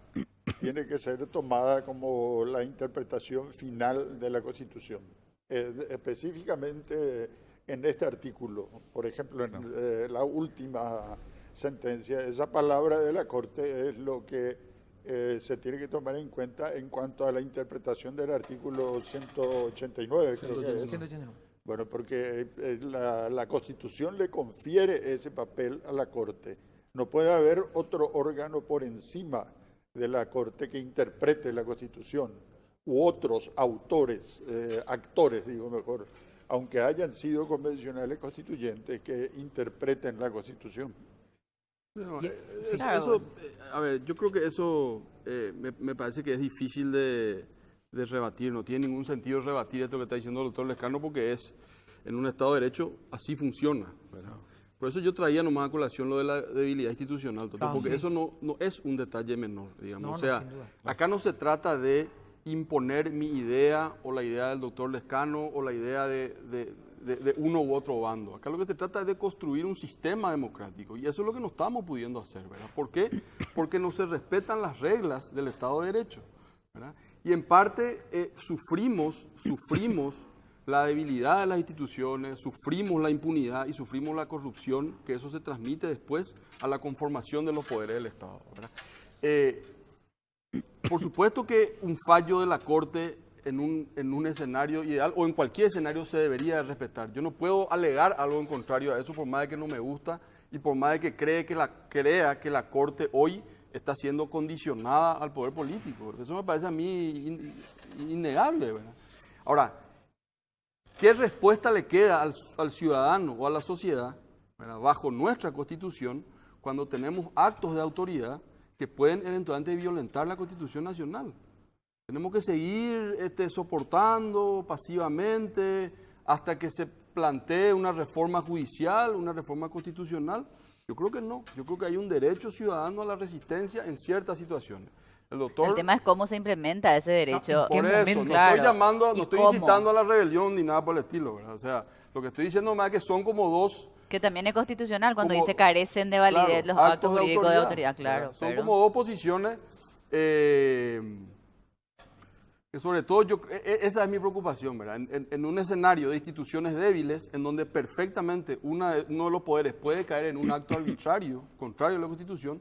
[SPEAKER 6] tiene que ser tomada como la interpretación final de la Constitución. Específicamente en este artículo, por ejemplo, en la última sentencia, esa palabra de la Corte es lo que se tiene que tomar en cuenta en cuanto a la interpretación del artículo 189, creo que es.
[SPEAKER 1] 189.
[SPEAKER 6] Bueno, porque la Constitución le confiere ese papel a la Corte. No puede haber otro órgano por encima de la Corte que interprete la Constitución, u otros autores, actores, digo mejor, aunque hayan sido convencionales constituyentes que interpreten la Constitución.
[SPEAKER 7] No,
[SPEAKER 1] Y-
[SPEAKER 3] Claro.
[SPEAKER 7] a ver, yo creo que eso me parece que es difícil de rebatir, no tiene ningún sentido rebatir esto que está diciendo el doctor Lescano porque es, en un Estado de Derecho, así funciona, ¿verdad? Por eso yo traía nomás a colación lo de la debilidad institucional, doctor,
[SPEAKER 1] Claro,
[SPEAKER 7] porque
[SPEAKER 1] sí.
[SPEAKER 7] eso no es un detalle menor, digamos.
[SPEAKER 1] No,
[SPEAKER 7] o
[SPEAKER 1] no,
[SPEAKER 7] sea,
[SPEAKER 1] sin duda.
[SPEAKER 7] acá no se trata de imponer mi idea o la idea del doctor Lescano o la idea de uno u otro bando. Acá lo que se trata es de construir un sistema democrático y eso es lo que no estamos pudiendo hacer, ¿verdad? ¿Por qué? Porque no se respetan las reglas del Estado de Derecho, ¿verdad? Y en parte sufrimos la debilidad de las instituciones, sufrimos la impunidad y sufrimos la corrupción, que eso se transmite después a la conformación de los poderes del Estado, ¿verdad? Por supuesto que un fallo de la Corte en un escenario ideal o en cualquier escenario se debería respetar. Yo no puedo alegar algo en contrario a eso por más de que no me gusta y por más de que crea que la Corte hoy está siendo condicionada al poder político. Eso me parece a mí innegable, ¿verdad? Ahora, ¿qué respuesta le queda al ciudadano o a la sociedad, ¿verdad?, bajo nuestra Constitución cuando tenemos actos de autoridad que pueden eventualmente violentar la Constitución Nacional? Tenemos que seguir soportando pasivamente hasta que se plantee una reforma judicial, una reforma constitucional. Yo creo que no. Yo creo que hay un derecho ciudadano a la resistencia en ciertas situaciones.
[SPEAKER 3] El tema es cómo se implementa ese derecho.
[SPEAKER 7] Por eso, no
[SPEAKER 3] Claro.
[SPEAKER 7] estoy llamando,
[SPEAKER 3] ¿Y
[SPEAKER 7] no estoy
[SPEAKER 3] cómo?
[SPEAKER 7] incitando a la rebelión ni nada por el estilo, ¿verdad? O sea, lo que estoy diciendo más es que son como dos...
[SPEAKER 3] Que también es constitucional cuando
[SPEAKER 7] como-
[SPEAKER 3] dice carecen de validez
[SPEAKER 7] claro,
[SPEAKER 3] los actos jurídicos de autoridad, claro.
[SPEAKER 7] ¿verdad? Son
[SPEAKER 3] pero-
[SPEAKER 7] como dos posiciones que sobre todo esa es mi preocupación, ¿verdad? En un escenario de instituciones débiles, en donde perfectamente uno de los poderes puede caer en un acto arbitrario, contrario a la Constitución,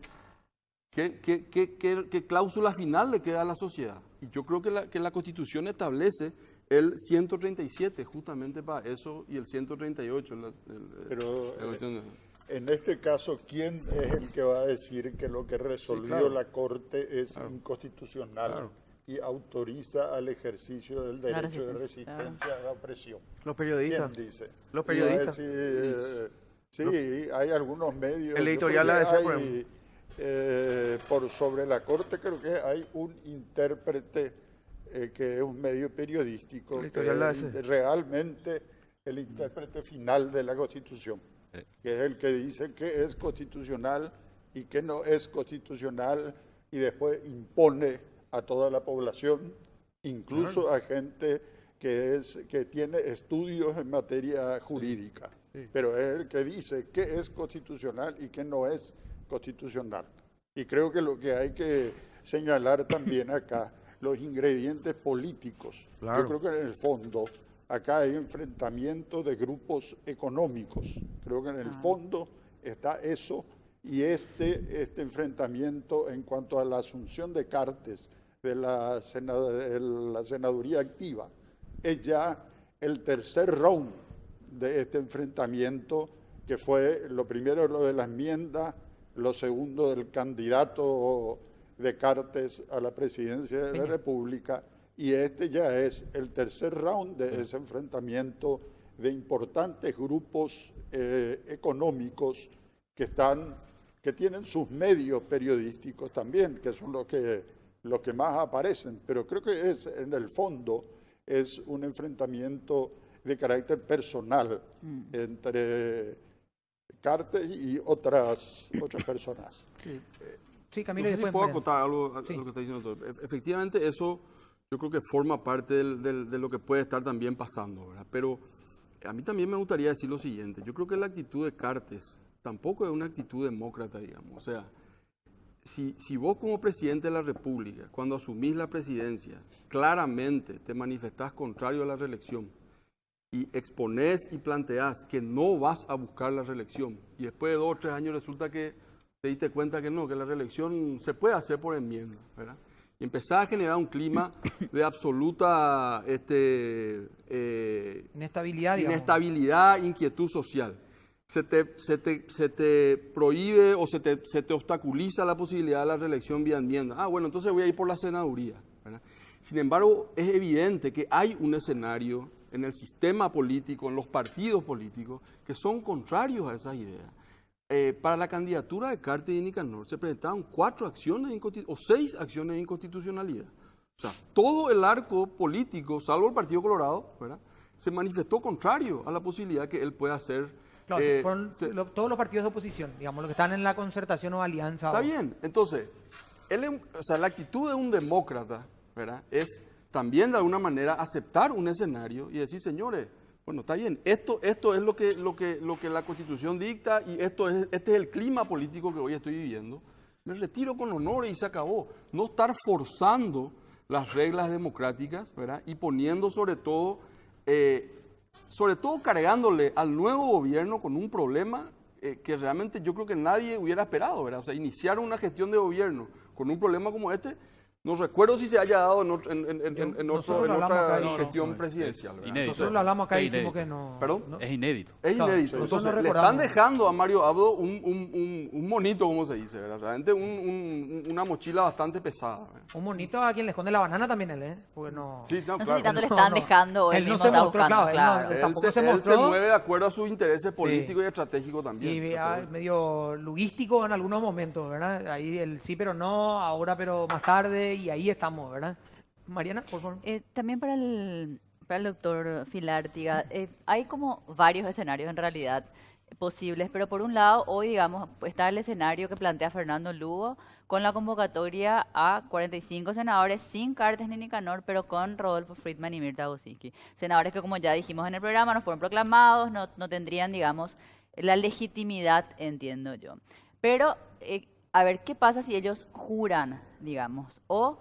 [SPEAKER 7] ¿qué cláusula final le queda a la sociedad? Y yo creo que la Constitución establece el 137 justamente para eso y el 138.
[SPEAKER 6] Pero
[SPEAKER 7] la cuestión de-
[SPEAKER 6] en este caso, ¿quién es el que va a decir que lo que resolvió
[SPEAKER 7] claro.
[SPEAKER 6] la Corte es
[SPEAKER 7] Claro.
[SPEAKER 6] inconstitucional
[SPEAKER 7] Claro.
[SPEAKER 6] y autoriza al ejercicio del
[SPEAKER 3] La
[SPEAKER 6] derecho de
[SPEAKER 3] resistencia,
[SPEAKER 6] resistencia a la opresión?
[SPEAKER 2] Los periodistas.
[SPEAKER 6] ¿Quién dice?
[SPEAKER 2] Los
[SPEAKER 6] Y va a
[SPEAKER 2] periodistas.
[SPEAKER 6] decir, sí, hay algunos medios.
[SPEAKER 2] El
[SPEAKER 6] yo
[SPEAKER 2] editorial
[SPEAKER 6] creo que
[SPEAKER 2] ABC, por
[SPEAKER 6] hay, por sobre la Corte creo que hay un intérprete que es un medio periodístico,
[SPEAKER 2] El
[SPEAKER 6] que
[SPEAKER 2] editorial
[SPEAKER 6] es
[SPEAKER 2] ABC.
[SPEAKER 6] realmente el intérprete final de la Constitución,
[SPEAKER 4] Sí.
[SPEAKER 6] que es el que dice que es constitucional y que no es constitucional y después impone a toda la población, incluso a gente que tiene estudios en materia jurídica, pero es el que dice qué es constitucional y qué no es constitucional. Y creo que lo que hay que señalar también acá, los ingredientes políticos.
[SPEAKER 2] Claro.
[SPEAKER 6] Yo creo que en el fondo acá hay enfrentamiento de grupos económicos. Creo que en el fondo está eso y este enfrentamiento en cuanto a la asunción de Cartes de la senaduría activa es ya el tercer round de este enfrentamiento, que fue lo primero lo de la enmienda, lo segundo del candidato de Cartes a la presidencia de la República, y este ya es el tercer round de ese enfrentamiento de importantes grupos económicos que tienen sus medios periodísticos también, que son los que más aparecen, pero creo que en el fondo es un enfrentamiento de carácter personal entre Cartes y otras personas.
[SPEAKER 1] Sí,
[SPEAKER 7] No
[SPEAKER 1] Camilo, y
[SPEAKER 7] sé si
[SPEAKER 1] después
[SPEAKER 7] puedo
[SPEAKER 1] Mariano.
[SPEAKER 7] acotar algo a
[SPEAKER 1] Sí.
[SPEAKER 7] lo que está diciendo el doctor. Efectivamente, eso yo creo que forma parte de lo que puede estar también pasando, ¿verdad? Pero a mí también me gustaría decir lo siguiente. Yo creo que la actitud de Cartes tampoco es una actitud demócrata, digamos. O sea, si vos como presidente de la República, cuando asumís la presidencia, claramente te manifestás contrario a la reelección y exponés y planteás que no vas a buscar la reelección y después de 2 o 3 años resulta que te diste cuenta que no, que la reelección se puede hacer por enmienda, ¿verdad? Y empezás a generar un clima de absoluta
[SPEAKER 1] Inestabilidad, digamos.
[SPEAKER 7] inestabilidad, inquietud social. Se te prohíbe o se te obstaculiza la posibilidad de la reelección vía enmienda. Ah, bueno, entonces voy a ir por la senaduría, ¿verdad? Sin embargo, es evidente que hay un escenario en el sistema político, en los partidos políticos, que son contrarios a esas ideas. Para la candidatura de Cartes y Nicanor se presentaron 4 acciones o 6 acciones de inconstitucionalidad. O sea, todo el arco político, salvo el Partido Colorado, ¿verdad?, se manifestó contrario a la posibilidad que él pueda hacer.
[SPEAKER 1] Claro, fueron todos los partidos de oposición, digamos, los que están en la concertación o alianza.
[SPEAKER 7] Está bien, entonces, la actitud de un demócrata, ¿verdad?, es también de alguna manera aceptar un escenario y decir, señores, bueno, está bien, esto es lo que la Constitución dicta y este es el clima político que hoy estoy viviendo. Me retiro con honores y se acabó. No estar forzando las reglas democráticas, ¿verdad?, y poniendo sobre todo cargándole al nuevo gobierno con un problema que realmente yo creo que nadie hubiera esperado, ¿verdad? O sea, iniciar una gestión de gobierno con un problema como este, No recuerdo si se haya dado en
[SPEAKER 1] Nosotros lo hablamos
[SPEAKER 7] otra
[SPEAKER 1] acá y-
[SPEAKER 7] gestión
[SPEAKER 4] No,
[SPEAKER 7] presidencial.
[SPEAKER 4] es
[SPEAKER 7] ¿verdad?
[SPEAKER 4] inédito.
[SPEAKER 1] Nosotros lo hablamos acá y
[SPEAKER 4] Es
[SPEAKER 1] dijimos que
[SPEAKER 4] inédito.
[SPEAKER 1] no.
[SPEAKER 7] ¿Perdón?
[SPEAKER 1] no-
[SPEAKER 4] Es inédito.
[SPEAKER 7] Es
[SPEAKER 1] Claro,
[SPEAKER 7] inédito.
[SPEAKER 1] nosotros
[SPEAKER 7] Entonces,
[SPEAKER 1] no
[SPEAKER 7] le están
[SPEAKER 1] recordamos.
[SPEAKER 7] dejando a Mario Abdo un monito, como se dice, ¿verdad? Realmente una mochila bastante pesada. ¿verdad?
[SPEAKER 1] Un monito a quien le esconde la banana también él, ¿eh? Porque no.
[SPEAKER 7] Sí, no,
[SPEAKER 3] No sé
[SPEAKER 7] claro.
[SPEAKER 3] si tanto le
[SPEAKER 1] No,
[SPEAKER 3] están
[SPEAKER 1] no.
[SPEAKER 3] dejando o él
[SPEAKER 1] Él no
[SPEAKER 3] mismo
[SPEAKER 1] se
[SPEAKER 3] está
[SPEAKER 1] mostró,
[SPEAKER 3] buscando,
[SPEAKER 1] claro, él
[SPEAKER 3] claro.
[SPEAKER 7] Él
[SPEAKER 1] tampoco
[SPEAKER 7] se,
[SPEAKER 1] se
[SPEAKER 7] él se
[SPEAKER 1] mostró.
[SPEAKER 7] mueve de acuerdo a sus intereses políticos y estratégicos también.
[SPEAKER 1] Y
[SPEAKER 7] ¿verdad?
[SPEAKER 1] medio logístico en algunos momentos, ¿verdad? Ahí el sí, pero no, ahora, pero más tarde, y ahí estamos, ¿verdad? Mariana, por favor.
[SPEAKER 3] También para el doctor Filártiga, hay como varios escenarios en realidad posibles, pero por un lado, hoy, digamos, está el escenario que plantea Fernando Lugo con la convocatoria a 45 senadores sin Cartes ni Nicanor, pero con Rodolfo Friedman y Mirta Bosiski. Senadores que, como ya dijimos en el programa, no fueron proclamados, no tendrían, digamos, la legitimidad, entiendo yo. Pero, a ver, ¿qué pasa si ellos juran, digamos? O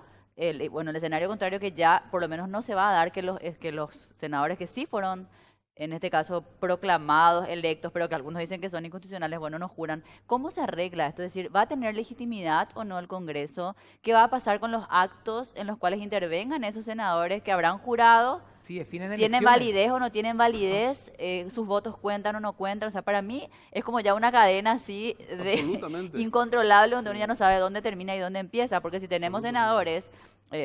[SPEAKER 3] bueno, el escenario contrario que ya por lo menos no se va a dar, que los senadores que sí fueron, en este caso, proclamados, electos, pero que algunos dicen que son inconstitucionales, bueno, no juran. ¿Cómo se arregla esto? Es decir, ¿va a tener legitimidad o no el Congreso? ¿Qué va a pasar con los actos en los cuales intervengan esos senadores que habrán jurado?
[SPEAKER 1] Sí, definen
[SPEAKER 3] ¿Tienen
[SPEAKER 1] elecciones.
[SPEAKER 3] validez o no tienen validez? ¿Sus votos cuentan o no cuentan? O sea, para mí es como ya una cadena así de
[SPEAKER 7] Absolutamente.
[SPEAKER 3] incontrolable donde uno ya no sabe dónde termina y dónde empieza. Porque si tenemos senadores,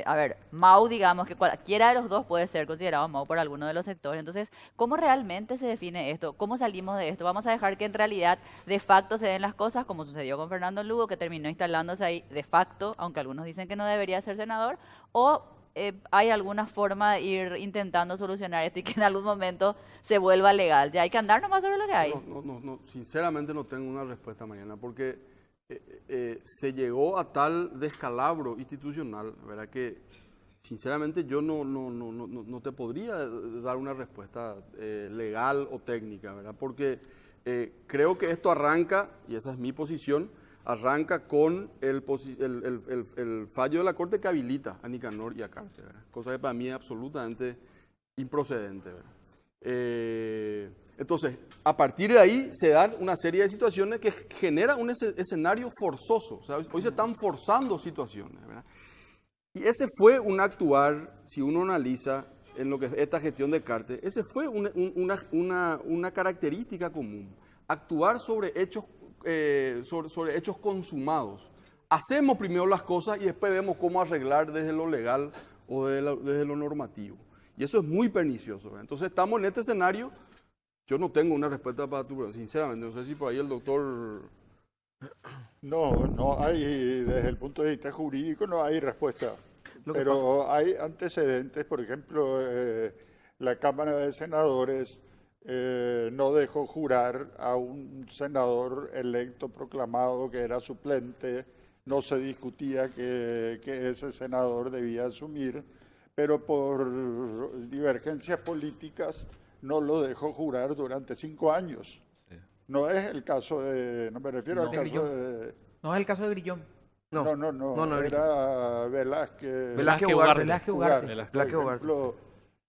[SPEAKER 3] a ver, Mau, digamos que cualquiera de los dos puede ser considerado Mau por alguno de los sectores. Entonces, ¿cómo realmente se define esto? ¿Cómo salimos de esto? ¿Vamos a dejar que en realidad de facto se den las cosas como sucedió con Fernando Lugo, que terminó instalándose ahí de facto, aunque algunos dicen que no debería ser senador? ¿O hay alguna forma de ir intentando solucionar esto y que en algún momento se vuelva legal? Ya hay que andar nomás sobre lo que hay.
[SPEAKER 7] No, sinceramente no tengo una respuesta, Mariana, porque se llegó a tal descalabro institucional, ¿verdad? Que sinceramente yo no te podría dar una respuesta legal o técnica, ¿verdad? Porque creo que esto arranca, y esa es mi posición, arranca con el fallo de la Corte que habilita a Nicanor y a Cartes, ¿verdad? Cosa que para mí es absolutamente improcedente, ¿verdad? Entonces, a partir de ahí se dan una serie de situaciones que generan un escenario forzoso. O sea, hoy se están forzando situaciones, ¿verdad? Y ese fue un actuar, si uno analiza en lo que es esta gestión de Cartes, ese fue una característica común. Actuar sobre hechos consumados. Hacemos primero las cosas y después vemos cómo arreglar desde lo legal o desde lo normativo. Y eso es muy pernicioso, ¿verdad? Entonces estamos en este escenario. Yo no tengo una respuesta para tu pregunta, sinceramente. No sé si por ahí el doctor...
[SPEAKER 6] No hay, desde el punto de vista jurídico no hay respuesta.
[SPEAKER 2] Lo que
[SPEAKER 6] Pero hay antecedentes, por ejemplo, la Cámara de Senadores no dejó jurar a un senador electo, proclamado, que era suplente. No se discutía que ese senador debía asumir, pero por divergencias políticas no lo dejó jurar durante 5 años.
[SPEAKER 4] Sí.
[SPEAKER 6] No es el caso de, no me refiero al
[SPEAKER 1] De
[SPEAKER 6] caso
[SPEAKER 1] Grillón.
[SPEAKER 6] de...
[SPEAKER 1] No es el caso de Grillón.
[SPEAKER 6] No, era Velázquez.
[SPEAKER 2] Velázquez
[SPEAKER 4] Ugarte.
[SPEAKER 2] Ugarte.
[SPEAKER 1] Velázquez Ugarte.
[SPEAKER 6] Por
[SPEAKER 2] Velázquez Ugarte,
[SPEAKER 6] ejemplo,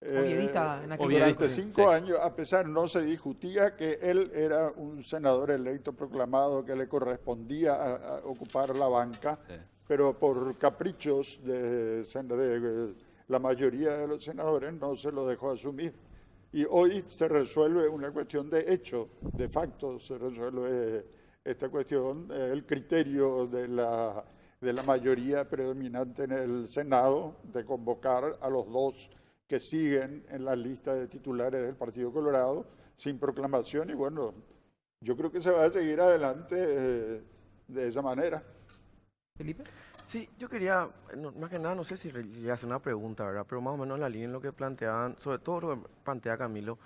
[SPEAKER 1] Oviedita en aquel
[SPEAKER 4] Oviedita.
[SPEAKER 6] durante
[SPEAKER 1] momento.
[SPEAKER 6] 5
[SPEAKER 4] Sí.
[SPEAKER 6] años, a pesar, no se discutía que él era un senador electo proclamado que le correspondía a ocupar la banca,
[SPEAKER 4] Sí.
[SPEAKER 6] pero por caprichos de la mayoría de los senadores no se lo dejó asumir. Y hoy se resuelve una cuestión de hecho, de facto se resuelve esta cuestión, el criterio de la mayoría predominante en el Senado de convocar a los dos que siguen en la lista de titulares del Partido Colorado sin proclamación. Y bueno, yo creo que se va a seguir adelante de esa manera.
[SPEAKER 1] Felipe.
[SPEAKER 2] Sí, yo quería, más que nada, no sé si le hace una pregunta, ¿verdad? Pero más o menos en la línea en lo que planteaban, sobre todo lo que plantea Camilo,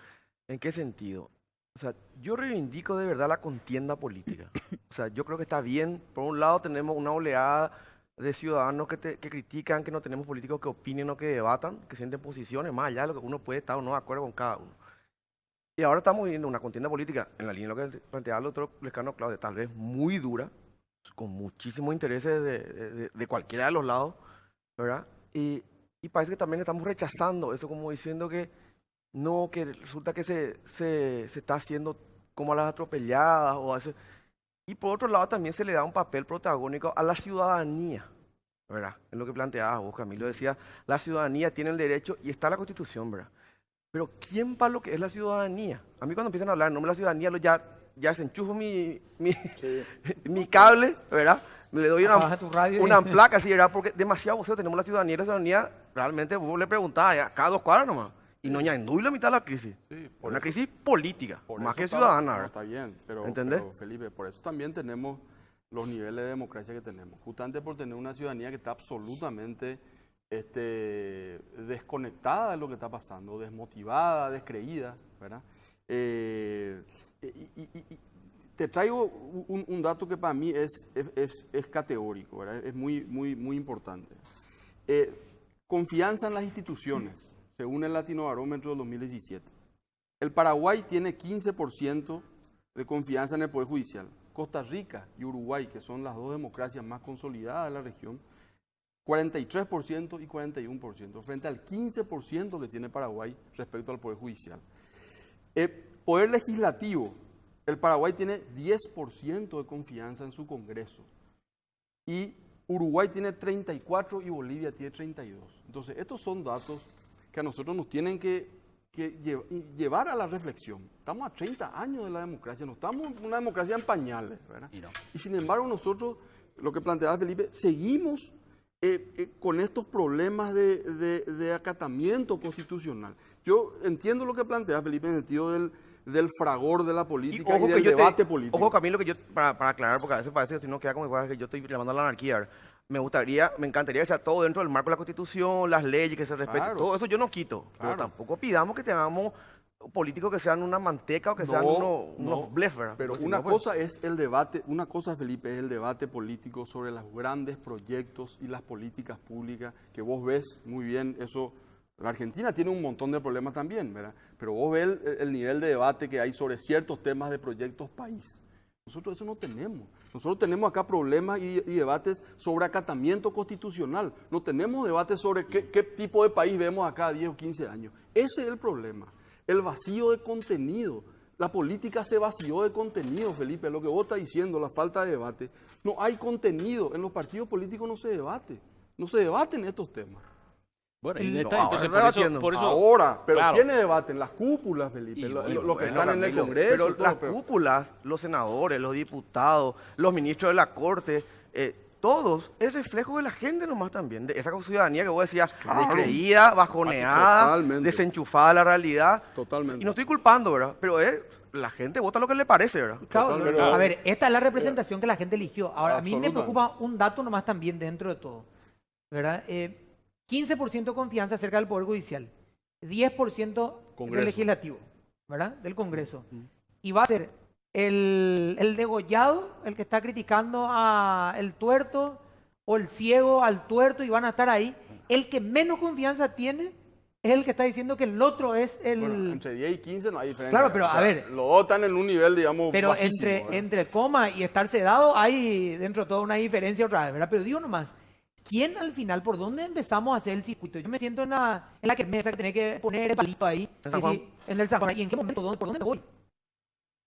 [SPEAKER 2] ¿en qué sentido? O sea, yo reivindico de verdad la contienda política. O sea, yo creo que está bien. Por un lado tenemos una oleada de ciudadanos que critican que no tenemos políticos que opinen o que debatan, que sienten posiciones, más allá de lo que uno puede estar o no de acuerdo con cada uno. Y ahora estamos viviendo una contienda política, en la línea de lo que planteaba el doctor Lescano Claudio, tal vez muy dura, con muchísimos intereses de cualquiera de los lados, ¿verdad? Y parece que también estamos rechazando eso, como diciendo que no, que resulta que se está haciendo como a las atropelladas o a eso. Y por otro lado también se le da un papel protagónico a la ciudadanía, ¿verdad? En lo que planteabas vos, Camilo, decía, la ciudadanía tiene el derecho y está la Constitución, ¿verdad? Pero ¿quién para lo que es la ciudadanía? A mí cuando empiezan a hablar en nombre de la ciudadanía, ya desenchufo mi cable, ¿verdad? Le doy
[SPEAKER 1] Apaga tu radio
[SPEAKER 2] una
[SPEAKER 1] y-
[SPEAKER 2] placa así, ¿verdad? Porque demasiado voceo tenemos y la ciudadanía realmente vos le preguntabas ya, cada 2 cuadras nomás. Y no ñandú y la mitad de la crisis.
[SPEAKER 7] Sí, por
[SPEAKER 2] Una
[SPEAKER 7] eso-
[SPEAKER 2] crisis política,
[SPEAKER 7] por
[SPEAKER 2] más
[SPEAKER 7] eso
[SPEAKER 2] que
[SPEAKER 7] está-
[SPEAKER 2] ciudadana,
[SPEAKER 7] no,
[SPEAKER 2] ¿verdad?
[SPEAKER 7] está bien, pero,
[SPEAKER 2] ¿Entendés?
[SPEAKER 7] pero, Felipe, por eso también tenemos los niveles de democracia que tenemos. Justamente por tener una ciudadanía que está absolutamente desconectada de lo que está pasando, desmotivada, descreída, ¿verdad? Y te traigo un dato que para mí es categórico, ¿verdad? Es muy importante. Confianza en las instituciones, según el Latinobarómetro del 2017. El Paraguay tiene 15% de confianza en el Poder Judicial. Costa Rica y Uruguay, que son las dos democracias más consolidadas de la región, 43% y 41%, frente al 15% que tiene Paraguay respecto al Poder Judicial. Poder legislativo, el Paraguay tiene 10% de confianza en su Congreso. Y Uruguay tiene 34 y Bolivia tiene 32. Entonces, estos son datos que a nosotros nos tienen que llevar a la reflexión. Estamos a 30 años de la democracia, no estamos en una democracia en pañales, ¿verdad?
[SPEAKER 4] Y no.
[SPEAKER 7] Y sin embargo, nosotros, lo que planteaba Felipe, seguimos con estos problemas de acatamiento constitucional. Yo entiendo lo que plantea Felipe en el sentido del fragor de la política y, del debate político.
[SPEAKER 2] Ojo, Camilo, que yo, para aclarar, porque a veces parece que si no queda como igual que yo estoy llamando a la anarquía. Me encantaría que sea todo dentro del marco de la Constitución, las leyes, que se respeten,
[SPEAKER 7] Claro.
[SPEAKER 2] todo eso yo no quito. Pero
[SPEAKER 7] Claro.
[SPEAKER 2] tampoco pidamos que tengamos políticos que sean una manteca o que sean unos blef, ¿verdad?
[SPEAKER 7] Pero
[SPEAKER 2] Porque si
[SPEAKER 7] una
[SPEAKER 2] no, pues,
[SPEAKER 7] cosa es el debate, una cosa, Felipe, es el debate político sobre los grandes proyectos y las políticas públicas, que vos ves muy bien eso. La Argentina tiene un montón de problemas también, ¿verdad? Pero vos ves el nivel de debate que hay sobre ciertos temas de proyectos país. Nosotros eso no tenemos. Nosotros tenemos acá problemas y debates sobre acatamiento constitucional. No tenemos debates sobre qué tipo de país vemos acá a 10 o 15 años. Ese es el problema. El vacío de contenido. La política se vació de contenido, Felipe. Lo que vos estás diciendo, la falta de debate. No hay contenido. En los partidos políticos no se debate. No se debaten estos temas.
[SPEAKER 4] Bueno, y
[SPEAKER 1] No,
[SPEAKER 4] está,
[SPEAKER 2] ahora
[SPEAKER 4] entonces
[SPEAKER 2] está debatiendo.
[SPEAKER 4] por eso
[SPEAKER 7] Ahora, pero
[SPEAKER 4] claro.
[SPEAKER 7] ¿quiénes debaten? Las cúpulas, Felipe.
[SPEAKER 4] Y
[SPEAKER 7] Los
[SPEAKER 4] bueno,
[SPEAKER 7] que
[SPEAKER 2] bueno,
[SPEAKER 7] están en el
[SPEAKER 2] Camilo,
[SPEAKER 7] Congreso.
[SPEAKER 2] pero
[SPEAKER 7] todo,
[SPEAKER 2] las
[SPEAKER 7] pero-
[SPEAKER 2] cúpulas, los senadores, los diputados, los ministros de la Corte, todos es reflejo de la gente nomás también, de esa ciudadanía que vos decías, descreída, bajoneada,
[SPEAKER 7] Totalmente.
[SPEAKER 2] desenchufada de la realidad.
[SPEAKER 7] Totalmente.
[SPEAKER 2] Y no estoy culpando, ¿verdad? Pero la gente vota lo que le parece, ¿verdad?
[SPEAKER 1] Claro,
[SPEAKER 7] Totalmente.
[SPEAKER 1] a ver, esta es la representación que la gente eligió. Ahora, a mí me
[SPEAKER 7] Absolutamente.
[SPEAKER 1] preocupa un dato nomás también dentro de todo, ¿verdad? 15% de confianza acerca del Poder Judicial, 10%
[SPEAKER 7] Congreso.
[SPEAKER 1] del Legislativo, ¿verdad? Del Congreso. Y va a ser el degollado, el que está criticando al tuerto, o el ciego al tuerto, y van a estar ahí. El que menos confianza tiene es el que está diciendo que el otro es el...
[SPEAKER 7] Bueno, entre 10 y 15 no hay diferencia.
[SPEAKER 1] Claro, pero a ver.
[SPEAKER 7] Los dos están en un nivel, digamos,
[SPEAKER 1] Pero
[SPEAKER 7] bajísimo, ¿verdad?
[SPEAKER 1] entre coma y estar sedado hay dentro de todo una diferencia otra vez, ¿verdad? Pero digo nomás, ¿quién al final, por dónde empezamos a hacer el circuito? Yo me siento en la mesa que tenés que poner el palito ahí,
[SPEAKER 2] ¿En San Juan?
[SPEAKER 1] en el San Juan. ¿Y en qué momento? ¿Por dónde voy?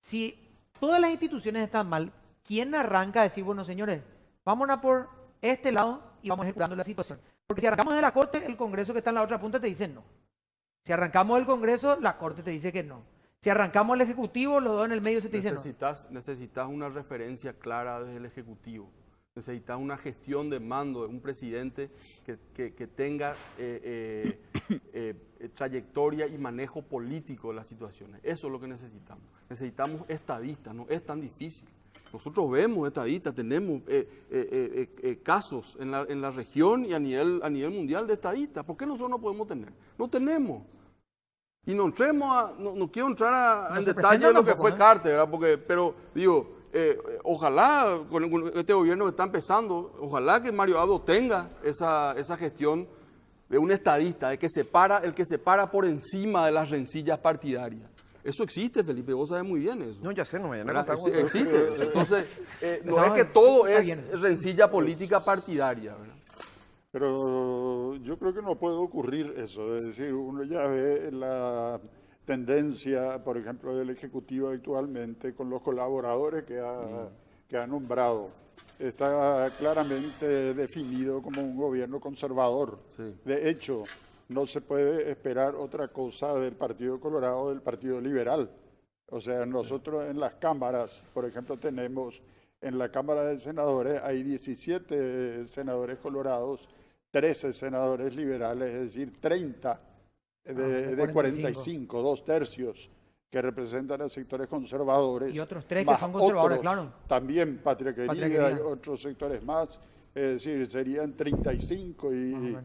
[SPEAKER 1] Si todas las instituciones están mal, ¿quién arranca a decir, bueno, señores, vámonos por este lado y vamos ejecutando la situación? Porque si arrancamos de la Corte, el Congreso que está en la otra punta te dice no. Si arrancamos del Congreso, la Corte te dice que no. Si arrancamos el Ejecutivo, los dos en el medio se te dicen no.
[SPEAKER 7] Necesitas una referencia clara desde el Ejecutivo. Necesitas una gestión de mando de un presidente que tenga trayectoria y manejo político de las situaciones. Eso es lo que necesitamos. Necesitamos estadistas, no es tan difícil. Nosotros vemos estadistas, tenemos casos en la región y a nivel mundial de estadistas. ¿Por qué nosotros no podemos tener? No tenemos. Y no entremos no quiero entrar
[SPEAKER 1] No
[SPEAKER 7] en
[SPEAKER 1] se
[SPEAKER 7] detalle de lo
[SPEAKER 1] presentan
[SPEAKER 7] que
[SPEAKER 1] tampoco,
[SPEAKER 7] fue
[SPEAKER 1] ¿no?
[SPEAKER 7] Carter, ¿verdad? Pero digo, ojalá con este gobierno que está empezando, ojalá que Mario Abdo tenga esa gestión de un estadista, el que se para por encima de las rencillas partidarias. Eso existe, Felipe, vos sabés muy bien eso.
[SPEAKER 2] No, ya sé, no me
[SPEAKER 7] ¿Verdad?
[SPEAKER 2] contamos.
[SPEAKER 7] Existe. Entonces, no
[SPEAKER 1] No,
[SPEAKER 7] es que todo
[SPEAKER 1] está
[SPEAKER 7] es
[SPEAKER 1] bien.
[SPEAKER 7] rencilla política partidaria, ¿verdad?
[SPEAKER 6] Pero yo creo que no puede ocurrir eso. Es decir, uno ya ve la tendencia, por ejemplo, del Ejecutivo actualmente con los colaboradores que ha nombrado está claramente definido como un gobierno conservador.
[SPEAKER 7] Sí.
[SPEAKER 6] De hecho, no se puede esperar otra cosa del Partido Colorado, del Partido Liberal. O sea, nosotros en las cámaras, por ejemplo, tenemos en la Cámara de Senadores hay 17 senadores colorados, 13 senadores liberales, es decir, 30 de 45, 2/3, que representan a sectores conservadores.
[SPEAKER 1] Y otros 3 que
[SPEAKER 6] más
[SPEAKER 1] son conservadores,
[SPEAKER 6] otros,
[SPEAKER 1] claro.
[SPEAKER 6] También Patria Querida,
[SPEAKER 1] Patria Querida.
[SPEAKER 6] y otros sectores más, es decir, serían 35,
[SPEAKER 1] Más o menos.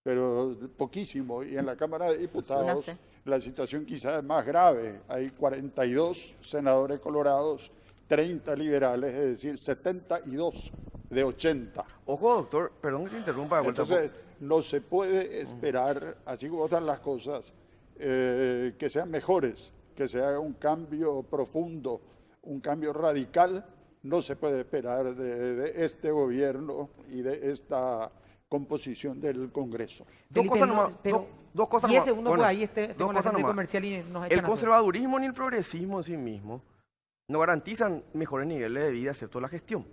[SPEAKER 6] pero poquísimo. Y en la Cámara de Diputados
[SPEAKER 3] sé.
[SPEAKER 6] la situación quizás es más grave. Hay 42 senadores colorados, 30 liberales, es decir, 72 de 80.
[SPEAKER 2] Ojo, doctor, perdón que te interrumpa de vuelta.
[SPEAKER 6] Entonces, no se puede esperar, así como están las cosas, que sean mejores, que se haga un cambio profundo, un cambio radical. No se puede esperar de este gobierno y de esta composición del Congreso.
[SPEAKER 2] Dos
[SPEAKER 1] Felipe,
[SPEAKER 2] cosas
[SPEAKER 1] no,
[SPEAKER 2] nomás,
[SPEAKER 1] pero
[SPEAKER 2] dos cosas
[SPEAKER 1] 10
[SPEAKER 2] nomás.
[SPEAKER 1] segundos
[SPEAKER 2] Bueno,
[SPEAKER 1] por ahí,
[SPEAKER 2] dos
[SPEAKER 1] tengo la
[SPEAKER 2] cosas
[SPEAKER 1] gente
[SPEAKER 2] nomás.
[SPEAKER 1] comercial y nos echan
[SPEAKER 2] El
[SPEAKER 1] a hacer.
[SPEAKER 2] conservadurismo ni el progresismo en sí mismo no garantizan mejores niveles de vida excepto la gestión.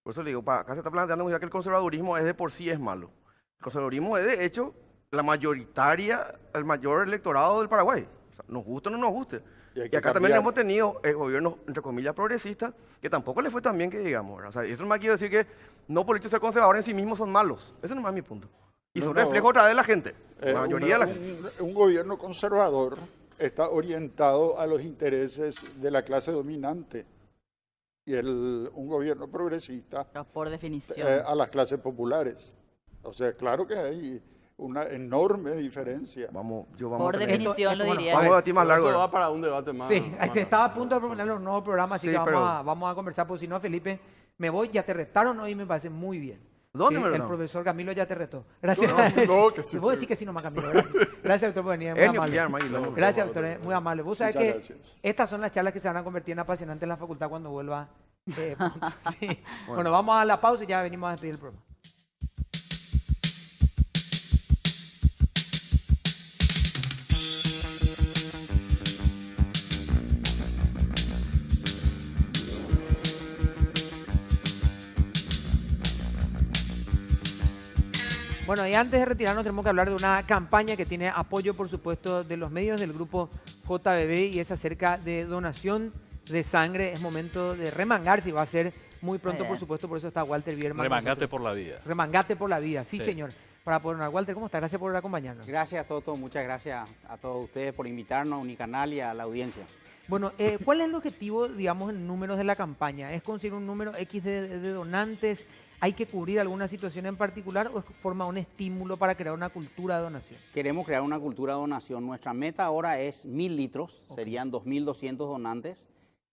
[SPEAKER 2] Por eso le digo, acá se está planteando ya que el conservadurismo es de por sí es malo. El conservadurismo es de hecho el mayor electorado del Paraguay. O sea, nos guste o no nos guste.
[SPEAKER 6] Y hay
[SPEAKER 2] Y
[SPEAKER 6] que
[SPEAKER 2] acá también
[SPEAKER 6] cambiar.
[SPEAKER 2] hemos tenido gobiernos, entre comillas, progresistas, que tampoco le fue tan bien que digamos. ¿verdad? O sea, eso no me quiero decir que no por el hecho de ser conservadores en sí mismos son malos. Ese no es mi punto. Y
[SPEAKER 6] No,
[SPEAKER 2] son
[SPEAKER 6] no.
[SPEAKER 2] reflejo otra vez de la gente. La mayoría de la gente.
[SPEAKER 6] Un gobierno conservador está orientado a los intereses de la clase dominante y un gobierno progresista
[SPEAKER 3] Por definición.
[SPEAKER 6] a las clases populares. O sea, claro que hay una enorme diferencia.
[SPEAKER 2] Vamos a
[SPEAKER 3] Por
[SPEAKER 2] tener-
[SPEAKER 3] definición lo
[SPEAKER 1] bueno,
[SPEAKER 3] diría.
[SPEAKER 2] Vamos a debatir más
[SPEAKER 7] Pero
[SPEAKER 2] largo.
[SPEAKER 7] eso
[SPEAKER 2] ¿verdad?
[SPEAKER 7] va para un debate más.
[SPEAKER 1] Sí,
[SPEAKER 7] más
[SPEAKER 1] estaba a punto de proponer un nuevo programa, así
[SPEAKER 2] Sí,
[SPEAKER 1] que
[SPEAKER 2] pero-
[SPEAKER 1] vamos a conversar, porque si no, Felipe, me voy, ya te retaron hoy, me parece muy bien.
[SPEAKER 2] ¿Dónde
[SPEAKER 1] Sí,
[SPEAKER 2] me
[SPEAKER 1] el
[SPEAKER 2] retaron?
[SPEAKER 1] profesor Camilo ya te retó. Gracias.
[SPEAKER 7] No, que sí.
[SPEAKER 1] Vos decís que sí nomás, Camilo. Gracias, gracias doctor, por venir. Muy
[SPEAKER 2] Enio
[SPEAKER 1] amable.
[SPEAKER 2] Guillermo Aguilar.
[SPEAKER 1] Gracias, doctor, muy amable. Vos sabés
[SPEAKER 6] Muchas
[SPEAKER 1] que
[SPEAKER 6] gracias.
[SPEAKER 1] estas son las charlas que se van a convertir en apasionantes en la facultad cuando vuelva. Sí. Bueno, vamos a la pausa y ya venimos a despedir el programa. Bueno, y antes de retirarnos tenemos que hablar de una campaña que tiene apoyo, por supuesto, de los medios del grupo JBB y es acerca de donación de sangre. Es momento de remangarse y va a ser muy pronto, por supuesto, por eso está Walter Bierman.
[SPEAKER 4] Remangate por la vida.
[SPEAKER 1] Remangate por la vida, sí,
[SPEAKER 4] Sí.
[SPEAKER 1] señor. Para poder donar. Walter, ¿cómo está? Gracias por acompañarnos.
[SPEAKER 8] Gracias, Toto. Muchas gracias a todos ustedes por invitarnos a Unicanal y a la audiencia.
[SPEAKER 1] Bueno, ¿cuál es el objetivo, digamos, en números de la campaña? ¿Es conseguir un número X de donantes? ¿Hay que cubrir alguna situación en particular o forma un estímulo para crear una cultura de donación?
[SPEAKER 8] Queremos crear una cultura de donación. Nuestra meta ahora es 1.000 litros, serían 2.200 donantes.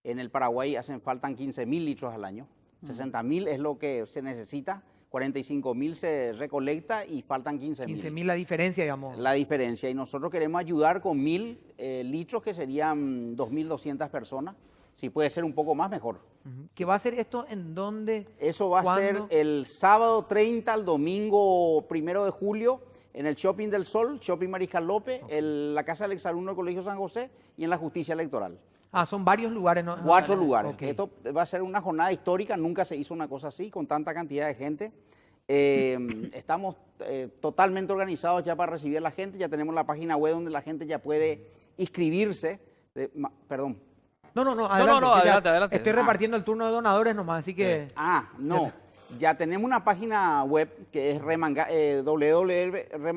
[SPEAKER 8] En el Paraguay faltan 15.000 litros al año. 60.000 es lo que se necesita, 45.000 se recolecta y faltan 15.000.
[SPEAKER 1] 15.000 la diferencia, digamos.
[SPEAKER 8] La diferencia. Y nosotros queremos ayudar con 1.000 litros, que serían 2.200 personas. Si puede ser un poco más, mejor.
[SPEAKER 1] Ujú. ¿Qué va a ser esto en dónde?
[SPEAKER 8] Eso va a ser
[SPEAKER 1] ¿Cuándo?
[SPEAKER 8] el sábado 30 al domingo 1 de julio en el Shopping del Sol, Shopping Mariscal López, la Casa del Exalumno del Colegio San José y en la Justicia Electoral.
[SPEAKER 1] Ah, son varios lugares, ¿no?
[SPEAKER 8] 4 lugares.
[SPEAKER 1] Ok.
[SPEAKER 8] Esto va a ser una jornada histórica, nunca se hizo una cosa así, con tanta cantidad de gente. Estamos totalmente organizados ya para recibir a la gente, ya tenemos la página web donde la gente ya puede inscribirse. Perdón.
[SPEAKER 1] No,
[SPEAKER 4] no,
[SPEAKER 1] adelante. que ya
[SPEAKER 4] adelante.
[SPEAKER 1] Estoy repartiendo el turno de donadores nomás, así que...
[SPEAKER 8] No. Ya tenemos una página web que es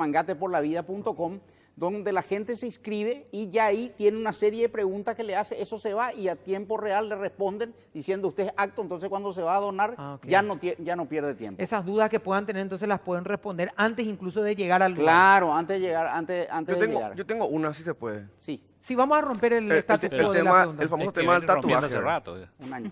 [SPEAKER 8] www.remangateporlavida.com, donde la gente se inscribe y ya ahí tiene una serie de preguntas que le hace, eso se va y a tiempo real le responden diciendo usted es acto, entonces cuando se va a donar
[SPEAKER 1] Ok.
[SPEAKER 8] ya no pierde tiempo.
[SPEAKER 1] Esas dudas que puedan tener, entonces las pueden responder antes incluso de llegar al lugar.
[SPEAKER 8] Claro, antes de llegar, antes de llegar.
[SPEAKER 2] Yo tengo una, si se puede.
[SPEAKER 8] Sí,
[SPEAKER 1] Sí, vamos a romper el status quo de la
[SPEAKER 2] tema,
[SPEAKER 1] pregunta.
[SPEAKER 2] el famoso
[SPEAKER 4] Es que
[SPEAKER 2] tema del
[SPEAKER 4] viene rompiendo
[SPEAKER 2] tatuaje.
[SPEAKER 4] hace rato.
[SPEAKER 8] un año.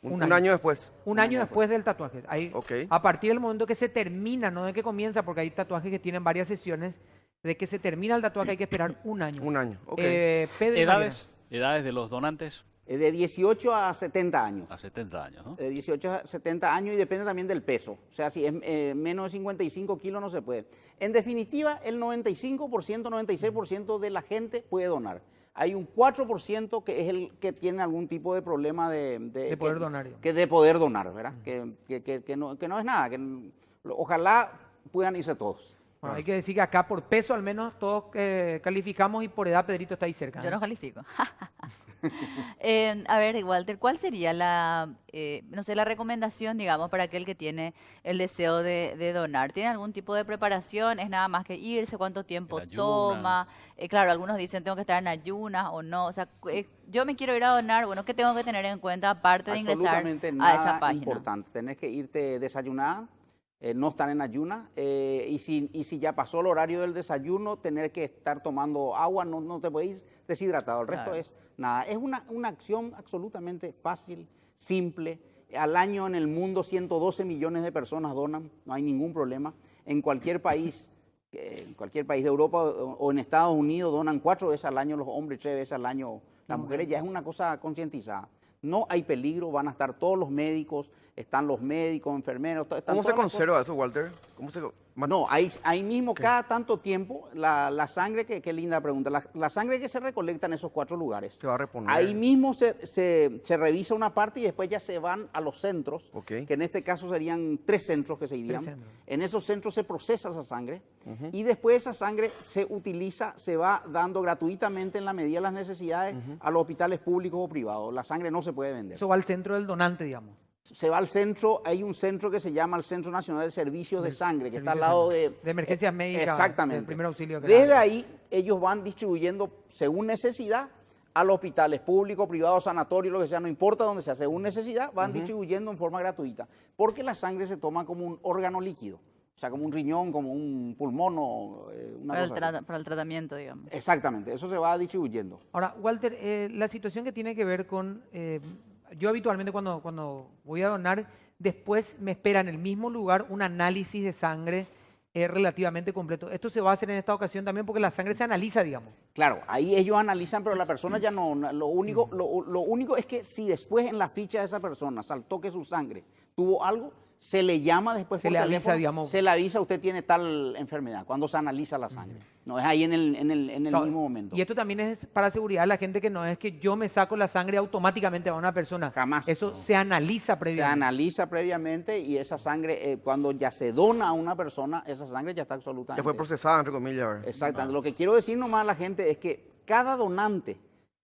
[SPEAKER 2] Un año después.
[SPEAKER 1] Un año después del tatuaje. Ahí,
[SPEAKER 2] Ok.
[SPEAKER 1] A partir del momento que se termina, no de que comienza, porque hay tatuajes que tienen varias sesiones, de que se termina el tatuaje hay que esperar un año.
[SPEAKER 2] Un año, ok.
[SPEAKER 1] Pedro y
[SPEAKER 4] Edades de los donantes
[SPEAKER 8] De 18 a 70 años.
[SPEAKER 4] a 70 años, ¿no?
[SPEAKER 8] De 18 a 70 años y depende también del peso. O sea, si es menos de 55 kilos no se puede. En definitiva, el 95%, 96% de la gente puede donar. hay un 4% que es el que tiene algún tipo de problema
[SPEAKER 1] De poder donar. digamos.
[SPEAKER 8] de poder donar, ¿verdad? Que no es nada, ojalá puedan irse todos.
[SPEAKER 1] Bueno, hay que decir que acá por peso al menos todos calificamos y por edad Pedrito está ahí cerca.
[SPEAKER 3] Yo
[SPEAKER 1] ¿eh?
[SPEAKER 3] no califico. A ver, Walter, ¿cuál sería no sé, la recomendación, digamos, para aquel que tiene el deseo de donar? ¿Tiene algún tipo de preparación? ¿Es nada más que irse? ¿Cuánto tiempo
[SPEAKER 4] El ayuno.
[SPEAKER 3] toma? Claro, algunos dicen tengo que estar en ayunas o no. O sea, yo me quiero ir a donar, bueno, ¿qué tengo que tener en cuenta aparte de ingresar
[SPEAKER 8] Absolutamente
[SPEAKER 3] a
[SPEAKER 8] nada
[SPEAKER 3] esa página?
[SPEAKER 8] importante. Tenés que irte desayunada, no estar en ayuna, y si ya pasó el horario del desayuno, tener que estar tomando agua, no te puedes ir deshidratado. El resto
[SPEAKER 3] Claro.
[SPEAKER 8] es nada. Es una acción absolutamente fácil, simple. Al año en el mundo 112 millones de personas donan, no hay ningún problema. En cualquier país de Europa o en Estados Unidos donan 4 veces al año los hombres, 3 veces al año las mujeres. Ya es una cosa concientizada. No hay peligro, van a estar todos los médicos, están los médicos, enfermeros. Están
[SPEAKER 2] ¿Cómo se
[SPEAKER 8] todas las
[SPEAKER 2] conserva eso, Walter?
[SPEAKER 8] no, ahí mismo cada tanto tiempo la sangre, qué linda pregunta, la sangre que se recolecta en esos 4 lugares.
[SPEAKER 2] Se va a reponer.
[SPEAKER 8] Ahí mismo se revisa una parte y después ya se van a los centros,
[SPEAKER 2] Ok.
[SPEAKER 8] que en este caso serían 3 centros que se irían.
[SPEAKER 1] 3 centros.
[SPEAKER 8] En esos centros se procesa esa sangre y después esa sangre se utiliza, se va dando gratuitamente en la medida de las necesidades a los hospitales públicos o privados. La sangre no se puede vender.
[SPEAKER 1] Eso va al centro del donante, digamos.
[SPEAKER 8] Se va al centro, hay un centro que se llama el Centro Nacional de Servicios de Sangre, que está al
[SPEAKER 1] Servicios
[SPEAKER 8] lado
[SPEAKER 1] de emergencias médicas.
[SPEAKER 8] Exactamente.
[SPEAKER 1] Del primer auxilio. que
[SPEAKER 8] Desde
[SPEAKER 1] da.
[SPEAKER 8] ahí, ellos van distribuyendo según necesidad a los hospitales públicos, privados, sanatorios, lo que sea, no importa dónde sea, según necesidad, van distribuyendo en forma gratuita, porque la sangre se toma como un órgano líquido, o sea, como un riñón, como un pulmón o una
[SPEAKER 3] Para
[SPEAKER 8] cosa así.
[SPEAKER 3] para el tratamiento, digamos.
[SPEAKER 8] Exactamente, eso se va distribuyendo.
[SPEAKER 1] Ahora, Walter, la situación que tiene que ver con... yo habitualmente cuando voy a donar, después me espera en el mismo lugar un análisis de sangre relativamente completo. Esto se va a hacer en esta ocasión también porque la sangre se analiza, digamos.
[SPEAKER 8] Claro, ahí ellos analizan, pero la persona ya no, lo único es que si después en la ficha de esa persona saltó que su sangre tuvo algo, se le llama después
[SPEAKER 1] Se
[SPEAKER 8] por
[SPEAKER 1] le avisa,
[SPEAKER 8] teléfono,
[SPEAKER 1] digamos.
[SPEAKER 8] se le avisa, usted tiene tal enfermedad, cuando se analiza la sangre. No es ahí en el
[SPEAKER 1] Claro,
[SPEAKER 8] mismo momento.
[SPEAKER 1] Y esto también es para seguridad de la gente, que no es que yo me saco la sangre automáticamente a una persona.
[SPEAKER 8] Jamás.
[SPEAKER 1] Eso
[SPEAKER 8] No.
[SPEAKER 1] se analiza
[SPEAKER 8] Se
[SPEAKER 1] previamente.
[SPEAKER 8] analiza previamente y esa sangre, cuando ya se dona a una persona, esa sangre ya está absolutamente...
[SPEAKER 2] Ya fue procesada, entre comillas. ¿verdad?
[SPEAKER 8] Exactamente. Lo que quiero decir nomás a la gente es que cada donante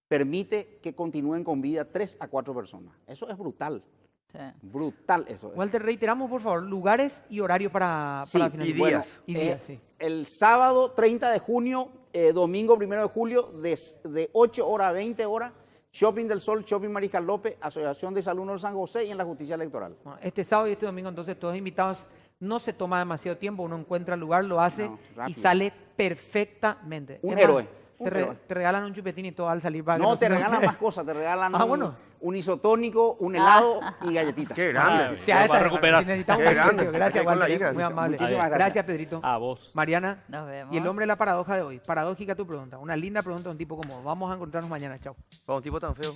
[SPEAKER 8] permite que continúen con vida 3 a 4 personas. Eso es brutal.
[SPEAKER 3] Sí.
[SPEAKER 8] Brutal eso es.
[SPEAKER 1] Walter, reiteramos, por favor, lugares y horarios para
[SPEAKER 8] Sí,
[SPEAKER 1] finalizar.
[SPEAKER 2] y días.
[SPEAKER 1] Y días, sí.
[SPEAKER 8] El sábado 30 de junio, domingo 1 de julio, de 8 horas a 20 horas, Shopping del Sol, Shopping Mariscal López, Asociación de Exalumnos de San José y en la Justicia Electoral.
[SPEAKER 1] Bueno, este sábado y este domingo, entonces, todos invitados. No se toma demasiado tiempo, uno encuentra el lugar, lo hace
[SPEAKER 8] No,
[SPEAKER 1] y
[SPEAKER 8] rápido.
[SPEAKER 1] sale perfectamente.
[SPEAKER 8] Un
[SPEAKER 1] Es más,
[SPEAKER 8] héroe, un héroe.
[SPEAKER 1] Te regalan un chupetín y todo al salir. Para que
[SPEAKER 8] No,
[SPEAKER 1] se
[SPEAKER 8] te
[SPEAKER 1] nos-
[SPEAKER 8] regalan más cosas, te regalan
[SPEAKER 1] bueno.
[SPEAKER 8] un isotónico, un helado y galletitas.
[SPEAKER 2] Qué grande.
[SPEAKER 1] Sí, a
[SPEAKER 4] Va a
[SPEAKER 1] esta-
[SPEAKER 4] recuperar.
[SPEAKER 1] si necesitamos
[SPEAKER 2] Qué
[SPEAKER 1] un
[SPEAKER 2] grande.
[SPEAKER 1] precio. Gracias,
[SPEAKER 2] Aquí con la
[SPEAKER 1] Walter,
[SPEAKER 2] hija.
[SPEAKER 1] muy amable.
[SPEAKER 8] Muchísimas gracias.
[SPEAKER 1] Gracias, Pedrito.
[SPEAKER 4] A vos.
[SPEAKER 1] Mariana,
[SPEAKER 3] Nos vemos.
[SPEAKER 1] y el hombre de la paradoja de hoy. Paradójica tu pregunta. Una linda pregunta de un tipo como vos. Vamos a encontrarnos mañana. Chao.
[SPEAKER 2] Para un tipo tan feo.